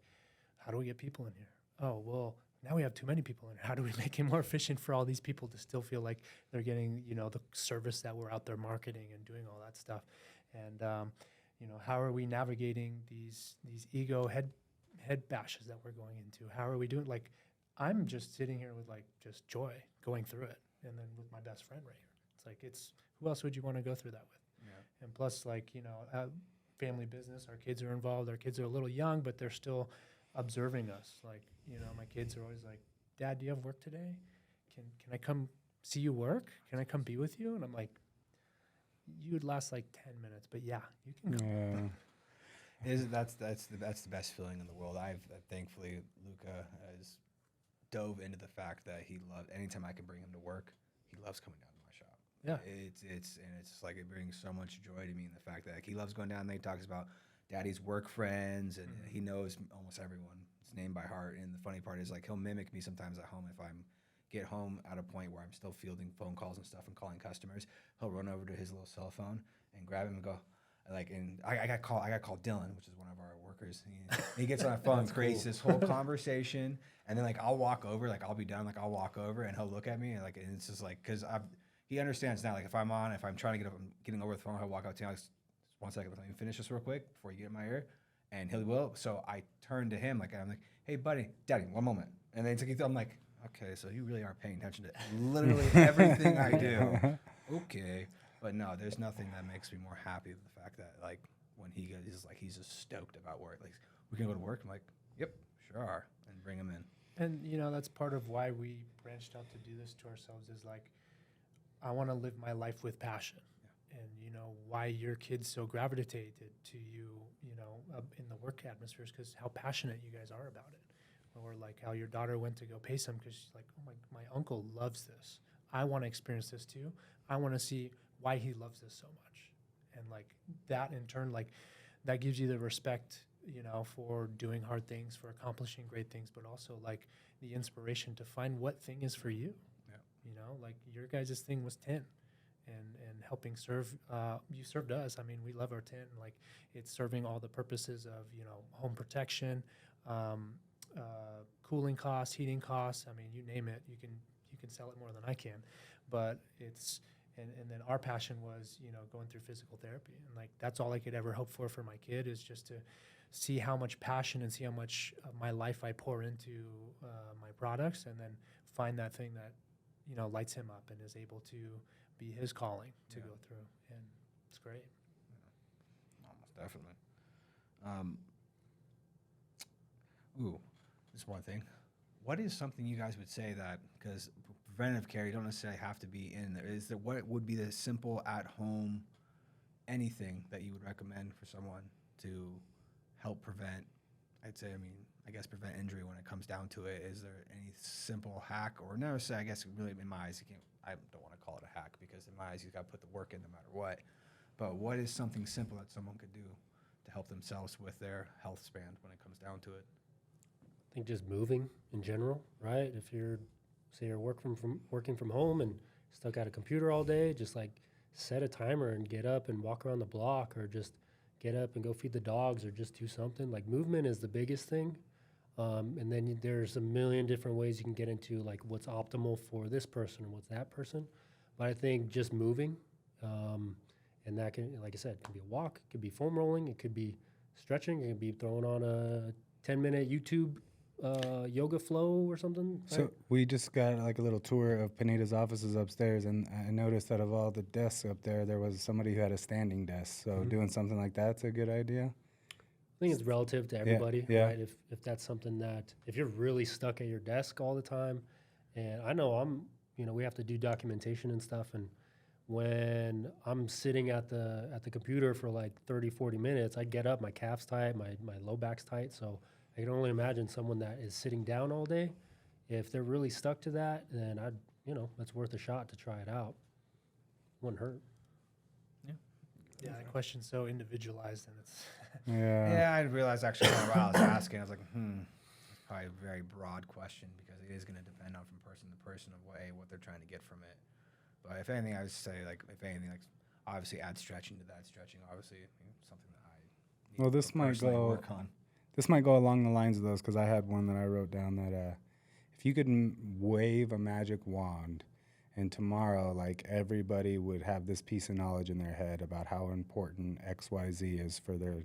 how do we get people in here? oh, well, now we have too many people in here. How do we make it more efficient for all these people to still feel like they're getting, the service that we're out there marketing and doing all that stuff? And, how are we navigating these ego head bashes that we're going into? How are we doing? Like, I'm just sitting here with like just joy going through it. And then with my best friend right here, it's like, who else would you want to go through that with? Yeah. And plus, like, family business, our kids are involved. Our kids are a little young, but they're still observing us. Like, my kids are always like, Dad, do you have work today? Can I come see you work? Can I come be with you? And I'm like, you would last like 10 minutes, but yeah, you can come. That's the best feeling in the world. Thankfully, Luca has dove into the fact that he loved anytime I can bring him to work. He loves coming down to my shop. Yeah, it's like it brings so much joy to me in the fact that like, he loves going down there. He talks about Daddy's work friends, and he knows almost everyone's name by heart. And the funny part is like he'll mimic me sometimes at home if I'm get home at a point where I'm still fielding phone calls and stuff and calling customers. He'll run over to his little cell phone and grab him and go. And I got called Dylan, which is one of our workers. He gets on the phone and creates this whole conversation, and then like I'll walk over, like I'll be done, like I'll walk over, and he'll look at me and like, and it's just like because he understands now. Like if I'm trying to get up, I'm getting over the phone, he'll walk out to me. Like, 1 second, let me finish this real quick before you get in my ear, and he will. So I turn to him like I'm like, hey buddy, Daddy, 1 moment, and then I'm like, okay, so you really are paying attention to literally everything I do. Okay. But no, there's nothing that makes me more happy than the fact that like when he's just stoked about work. Like, we can go to work. I'm like, yep, sure are, and bring him in. And that's part of why we branched out to do this to ourselves is like, I want to live my life with passion. And why your kids so gravitated to you, in the work atmospheres, because how passionate you guys are about it. Or like how your daughter went to go pay some because she's like, oh my uncle loves this. I want to experience this too. I want to see why he loves this so much. And like that in turn, like that gives you the respect, for doing hard things, for accomplishing great things, but also like the inspiration to find what thing is for you. Yeah. Like your guys' thing was Tint and helping serve. You served us. I mean, we love our Tint. Like it's serving all the purposes of, home protection, cooling costs, heating costs. I mean, you name it, you can sell it more than I can, but it's, and then our passion was, going through physical therapy. And like, that's all I could ever hope for my kid is just to see how much passion and see how much of my life I pour into my products, and then find that thing that, lights him up and is able to be his calling to go through. And it's great. Yeah. Almost definitely. Just one thing. What is something you guys would say that, because preventative care, you don't necessarily have to be in there. Is there, what would be the simple at-home anything that you would recommend for someone to help prevent, prevent injury when it comes down to it? Is there any simple hack, or never say, I guess really in my eyes, I don't want to call it a hack because in my eyes, you've got to put the work in no matter what. But what is something simple that someone could do to help themselves with their health span when it comes down to it? I think just moving in general, right? If you're working from home and stuck at a computer all day, just like set a timer and get up and walk around the block, or just get up and go feed the dogs, or just do something. Like movement is the biggest thing. And then there's a million different ways you can get into like what's optimal for this person and what's that person. But I think just moving, and that can, like I said, it can be a walk, it could be foam rolling, it could be stretching, it could be throwing on a 10-minute YouTube yoga flow or something. Right? So we just got like a little tour of Panita's offices upstairs, and I noticed that of all the desks up there, there was somebody who had a standing desk. So doing something like that's a good idea. I think it's relative to everybody, yeah. right? If that's something that, if you're really stuck at your desk all the time, and I know we have to do documentation and stuff, and when I'm sitting at the computer for like 30, 40 minutes, I get up, my calf's tight, my low back's tight, so I can only imagine someone that is sitting down all day. If they're really stuck to that, then it's worth a shot to try it out. Wouldn't hurt. Yeah, that question's so individualized, and it's Yeah. I realized actually while I was asking, I was like, it's probably a very broad question because it is going to depend on from person to person of what they're trying to get from it. But if anything, I would say obviously add stretching to that. Stretching, obviously, something that I need Well, this to might personally go. work on. This might go along the lines of those because I had one that I wrote down that if you could wave a magic wand and tomorrow, like everybody would have this piece of knowledge in their head about how important XYZ is for their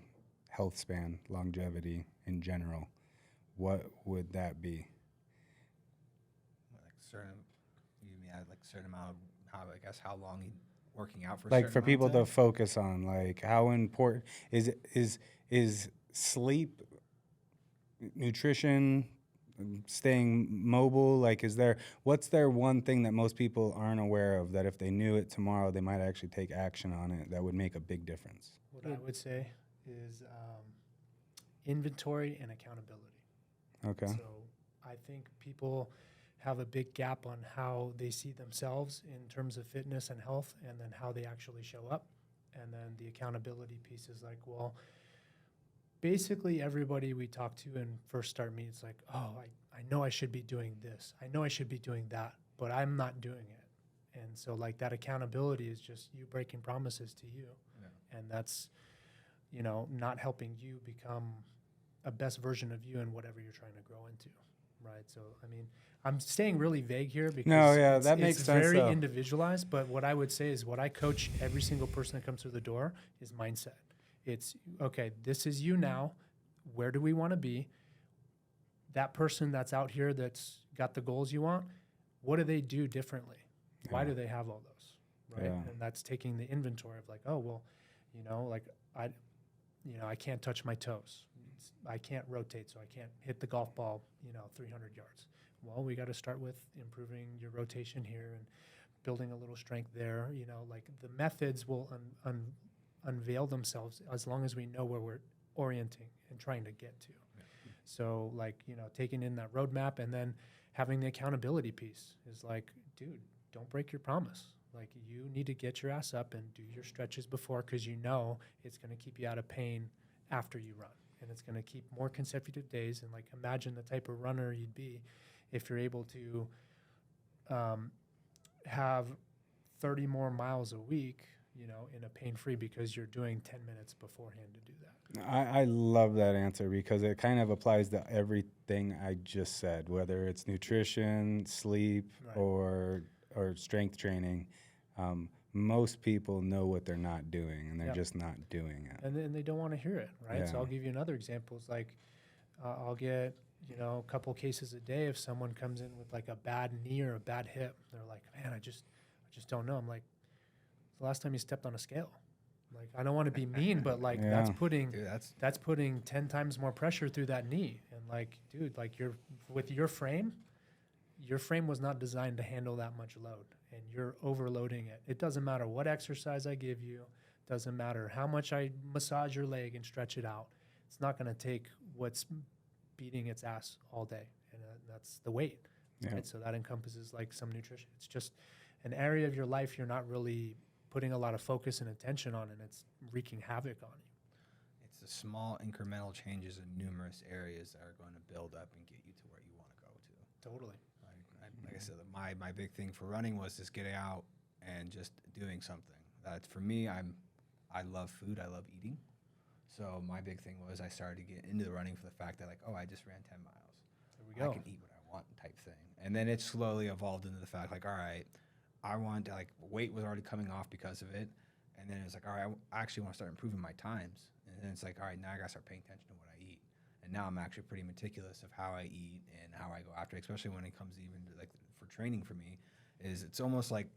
health span, longevity in general, what would that be? Like certain, you mean like certain amount of how long you working out for? A Like certain for amount people of to time? focus on, like how important is sleep, nutrition, staying mobile? Like, what's their one thing that most people aren't aware of that if they knew it tomorrow, they might actually take action on it that would make a big difference? What I would say is inventory and accountability. Okay. So I think people have a big gap on how they see themselves in terms of fitness and health, and then how they actually show up. And then the accountability piece is like, well, basically everybody we talk to and first start meeting, it's like, oh, I know I should be doing this. I know I should be doing that, but I'm not doing it. And so like that accountability is just you breaking promises to you. Yeah. And that's, you know, not helping you become a best version of you in whatever you're trying to grow into. Right. So, I mean, I'm staying really vague here because that makes sense, very though. individualized. But what I would say is what I coach every single person that comes through the door is mindset. It's, okay, this is you now. Where do we want to be? That person that's out here that's got the goals you want, what do they do differently? Why Yeah. do they have all those? Right. Yeah. And that's taking the inventory of like, oh, well, you know, like I can't touch my toes. I can't rotate, so I can't hit the golf ball, 300 yards. Well, we got to start with improving your rotation here and building a little strength there. Like the methods will unveil themselves as long as we know where we're orienting and trying to get to. Yeah. So like, taking in that roadmap and then having the accountability piece is like, dude, don't break your promise. Like you need to get your ass up and do your stretches before, because it's going to keep you out of pain after you run. And it's going to keep more consecutive days. And like, imagine the type of runner you'd be if you're able to have 30 more miles a week, in a pain-free, because you're doing 10 minutes beforehand to do that. I love that answer because it kind of applies to everything I just said, whether it's nutrition, sleep, Right. or strength training. Most people know what they're not doing, and they're Yep. just not doing it. And then they don't want to hear it, right? Yeah. So I'll give you another example. It's like I'll get, a couple cases a day if someone comes in with like a bad knee or a bad hip. They're like, man, I just don't know. I'm like, the last time you stepped on a scale? Like, I don't want to be mean, but like Yeah. that's putting Dude, that's putting 10 times more pressure through that knee. And like, dude, like your frame was not designed to handle that much load, and you're overloading it. It doesn't matter what exercise I give you, doesn't matter how much I massage your leg and stretch it out. It's not going to take what's beating its ass all day, and that's the weight. Yeah. Right? So that encompasses like some nutrition. It's just an area of your life you're not really putting a lot of focus and attention on, and it's wreaking havoc on you. It's the small incremental changes in numerous areas that are going to build up and get you to where you want to go to. Totally. Like I said, my big thing for running was just getting out and just doing something. That for me, I love food. I love eating. So my big thing was I started to get into the running for the fact that like, oh, I just ran 10 miles. There we go. I can eat what I want type thing. And then it slowly evolved into the fact like, all right, I want to, like, weight was already coming off because of it. And then it's like, all right, I actually want to start improving my times. And then it's like, all right, now I got to start paying attention to what I eat. And now I'm actually pretty meticulous of how I eat and how I go after it, especially when it comes even to, like, for training for me, is it's almost like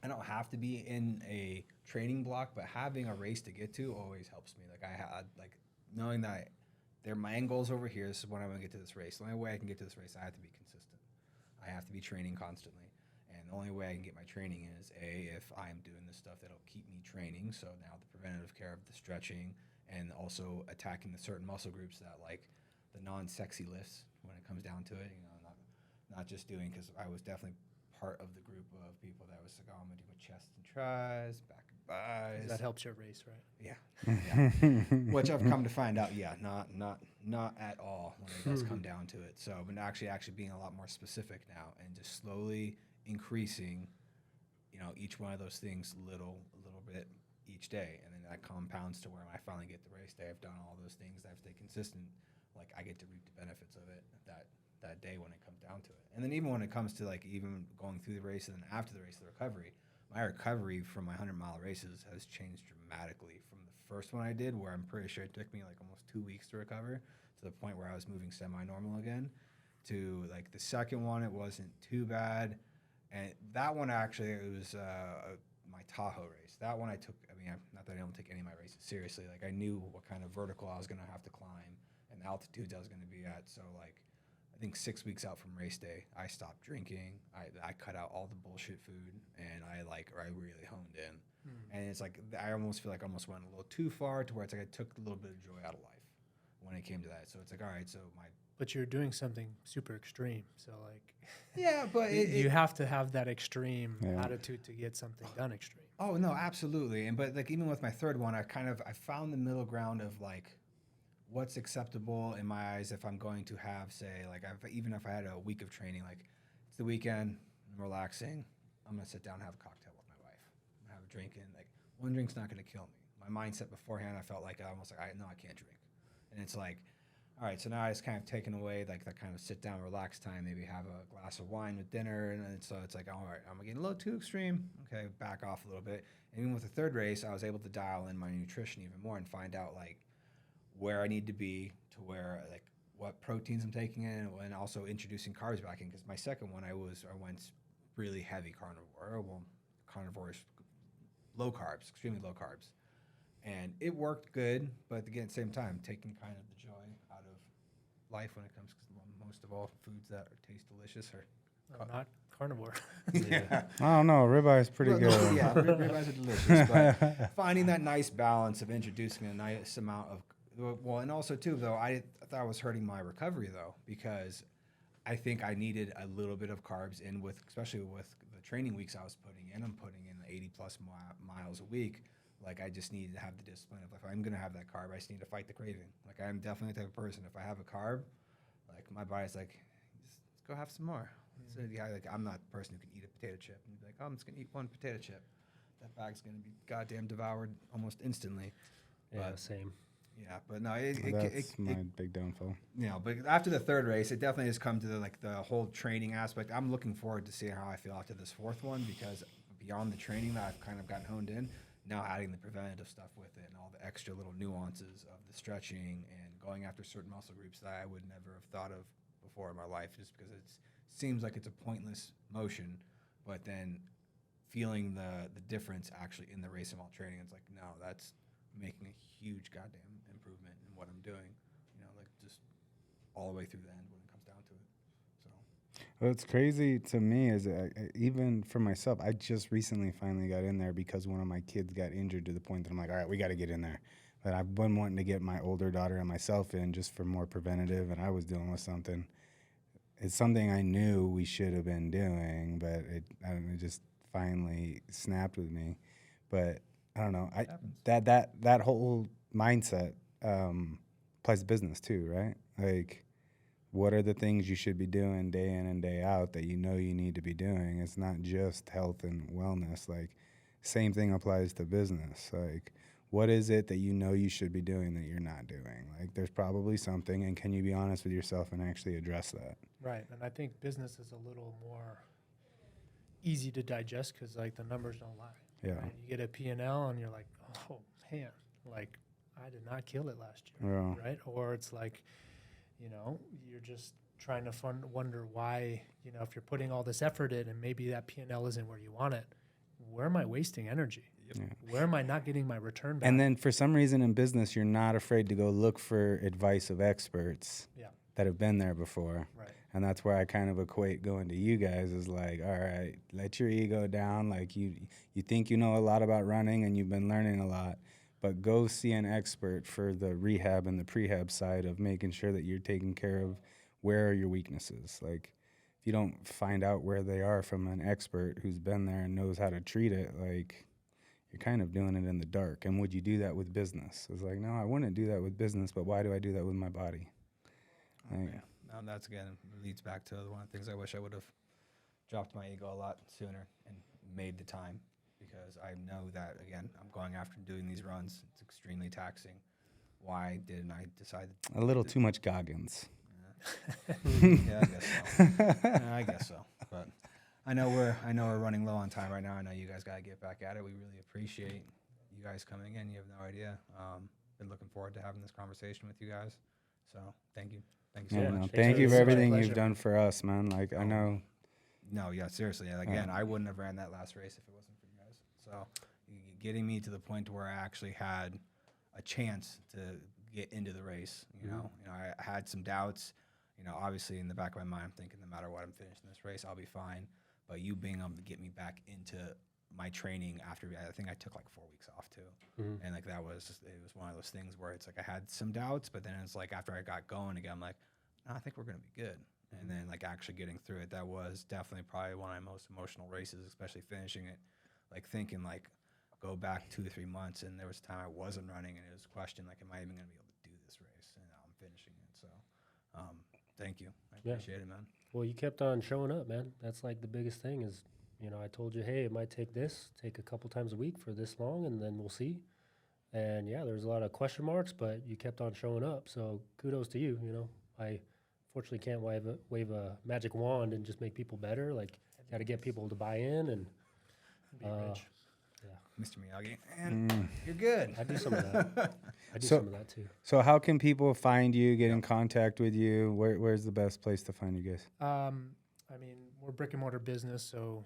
I don't have to be in a training block, but having a race to get to always helps me. Like I had, like, knowing that my end goal's over here, this is when I'm going to get to this race. The only way I can get to this race, I have to be consistent. I have to be training constantly. And the only way I can get my training is, if I'm doing the stuff that'll keep me training. So now the preventative care of the stretching and also attacking the certain muscle groups that, like, the non-sexy lifts when it comes down to it, not just doing, because I was definitely part of the group of people that was like, oh, I'm going to do my chest and tries, back and buys. That helps your race, right? Yeah. Which I've come to find out, not at all when it does come down to it. So, but actually being a lot more specific now and just slowly increasing, each one of those things a little bit each day, and then that compounds to where when I finally get the race day, I've done all those things. I've stayed consistent like I get to reap the benefits of it that day when it comes down to it. And then even when it comes to like even going through the race and then after the race, the recovery, my recovery from my 100-mile races has changed dramatically from the first one I did, where I'm pretty sure it took me like almost 2 weeks to recover to the point where I was moving semi-normal again, to like the second one, it wasn't too bad. And that one actually, it was my Tahoe race. That one I took, I mean, not that I don't take any of my races seriously. Like I knew what kind of vertical I was going to have to climb and the altitudes I was going to be at. So like, I think 6 weeks out from race day, I stopped drinking. I cut out all the bullshit food, and I really honed in. And it's like I almost feel like I almost went a little too far to where it's like I took a little bit of joy out of life when it came to that. So it's like, all right, so my But you're doing something super extreme. So like, yeah, but you have to have that extreme Yeah. attitude to get something done extreme. Oh no, absolutely. And but like even with my third one, I found the middle ground of like what's acceptable in my eyes if I'm going to have, say, like even if I had a week of training, like it's the weekend, I'm relaxing, I'm gonna sit down and have a cocktail with my wife. I'm gonna have a drink, and like one drink's not gonna kill me. My mindset beforehand, I felt like I can't drink. And it's like, all right, so now it's kind of taken away like that kind of sit down, relax time, maybe have a glass of wine with dinner. And then, so it's like, all right, I'm getting a little too extreme. Okay, back off a little bit. And even with the third race, I was able to dial in my nutrition even more and find out like where I need to be to where like what proteins I'm taking in, and also introducing carbs back in. Because my second one, I went really heavy carnivore. Well, carnivore-ish, low carbs, extremely low carbs. And it worked good, but again, at the same time, taking kind of the joy out of life when it comes to most of all foods that taste delicious are Not carnivore. yeah. I don't know. Ribeye is pretty Well, good. yeah, ribeyes are delicious, but finding that nice balance of introducing a nice amount of and also too though I thought I was hurting my recovery though, because I think I needed a little bit of carbs in with, especially with the training weeks I was putting in. I'm putting in 80 plus miles a week. Like I just needed to have the discipline of if I'm gonna have that carb, I just need to fight the craving. Like I'm definitely the type of person, if I have a carb, like my body's like, let's go have some more. So yeah, like I'm not the person who can eat a potato chip and be like, oh, I'm just gonna eat one potato chip. That bag's gonna be goddamn devoured almost instantly. Yeah, But, same. yeah, but no, That's my big downfall. you know, but after the third race, it definitely has come to the whole training aspect. I'm looking forward to seeing how I feel after this fourth one, because beyond the training that I've kind of gotten honed in, now adding the preventative stuff with it and all the extra little nuances of the stretching and going after certain muscle groups that I would never have thought of before in my life, just because it seems like it's a pointless motion, but then feeling the difference actually in the race and while training, it's like, no, that's making a huge goddamn improvement in what I'm doing, you know, like just all the way through the end when it comes down to it. So What's crazy to me is even for myself, I just recently finally got in there because one of my kids got injured to the point that I'm like, all right, we got to get in there. But I've been wanting to get my older daughter and myself in just for more preventative, and I was dealing with something. It's something I knew we should have been doing, but it just finally snapped with me. But I don't know. That whole mindset applies to business too, right? Like, what are the things you should be doing day in and day out that you know you need to be doing? It's not just health and wellness. Like, same thing applies to business. Like, what is it that you know you should be doing that you're not doing? Like, there's probably something, and can you be honest with yourself and actually address that? Right, and I think business is a little more easy to digest because like the numbers don't lie. Yeah. Right? You get a P&L and you're like, oh man, like I did not kill it last year, Yeah. right? Or it's like, you know, you're just trying to wonder why, you know, if you're putting all this effort in and maybe that P&L isn't where you want it, where am I wasting energy? Yeah. Where am I not getting my return back? And then for some reason in business, you're not afraid to go look for advice of experts Yeah. that have been there before. Right. And that's where I kind of equate going to you guys is like, all right, let your ego down. Like you think you know a lot about running and you've been learning a lot, but go see an expert for the rehab and the prehab side of making sure that you're taking care of where are your weaknesses. Like if you don't find out where they are from an expert who's been there and knows how to treat it, like you're kind of doing it in the dark. And would you do that with business? It's like, no, I wouldn't do that with business, but why do I do that with my body? Like, yeah. And that's again leads back to one of the things I wish I would have dropped my ego a lot sooner and made the time, because I know that again I'm going after doing these runs. It's extremely taxing. why didn't I decide? A little too much Goggins. Yeah, I guess so. Yeah, I guess so. But I know we're running low on time right now. I know you guys gotta get back at it. We really appreciate you guys coming in. You have no idea. Been looking forward to having this conversation with you guys. So thank you. Thank you so Yeah, much. no, Thanks thank for you for having us. everything Pleasure. you've done for us, man. Like, I know. No, yeah, seriously. Again, I wouldn't have ran that last race if it wasn't for you guys. So getting me to the point to where I actually had a chance to get into the race, you know, I had some doubts. You know, obviously in the back of my mind, I'm thinking no matter what, I'm finishing this race, I'll be fine. But you being able to get me back into my training after, I think I took like 4 weeks off too. And like it was one of those things where it's like I had some doubts, but then it's like after I got going again, I'm like, no, I think we're going to be good. And then like actually getting through it, that was definitely probably one of my most emotional races, especially finishing it. Like thinking like go back 2 or 3 months, and there was a time I wasn't running, and it was a question like, am I even going to be able to do this race? And now I'm finishing it. So thank you. I appreciate it, man. Well, you kept on showing up, man. That's like the biggest thing is, you know, I told you, hey, it might take a couple times a week for this long, and then we'll see. And yeah, there's a lot of question marks, but you kept on showing up. So kudos to you. You know, I fortunately can't wave a magic wand and just make people better. Like, got to get people to buy in, and Be rich. Mr. Miyagi, and you're good. I do some of that. I do So- some of that too. So how can people find you, get in contact with you? Where's the best place to find you guys? I mean, we're a brick and mortar business, so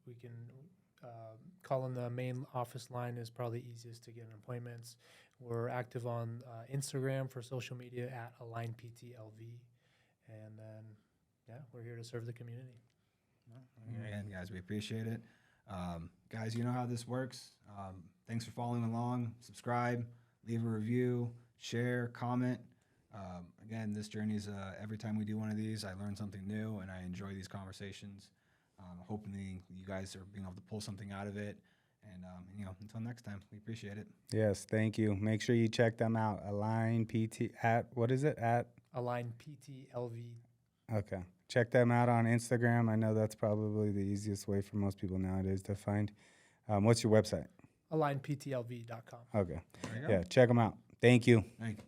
we can call in the main office line is probably easiest to get an appointments. We're active on Instagram for social media at AlignPTLV, and then we're here to serve the community. And guys, we appreciate it. Guys, you know how this works. Thanks for following along. Subscribe, leave a review, share, comment. Again, this journey is every time we do one of these, I learn something new, and I enjoy these conversations. Hoping you guys are being able to pull something out of it. And you know, until next time, we appreciate it. Yes, thank you. Make sure you check them out. Align PT at, what is it? At, AlignPTLV. okay. Check them out on Instagram. I know that's probably the easiest way for most people nowadays to find. What's your website? AlignPTLV.com. Okay. There you go. Yeah, check them out. Thank you. Thank you.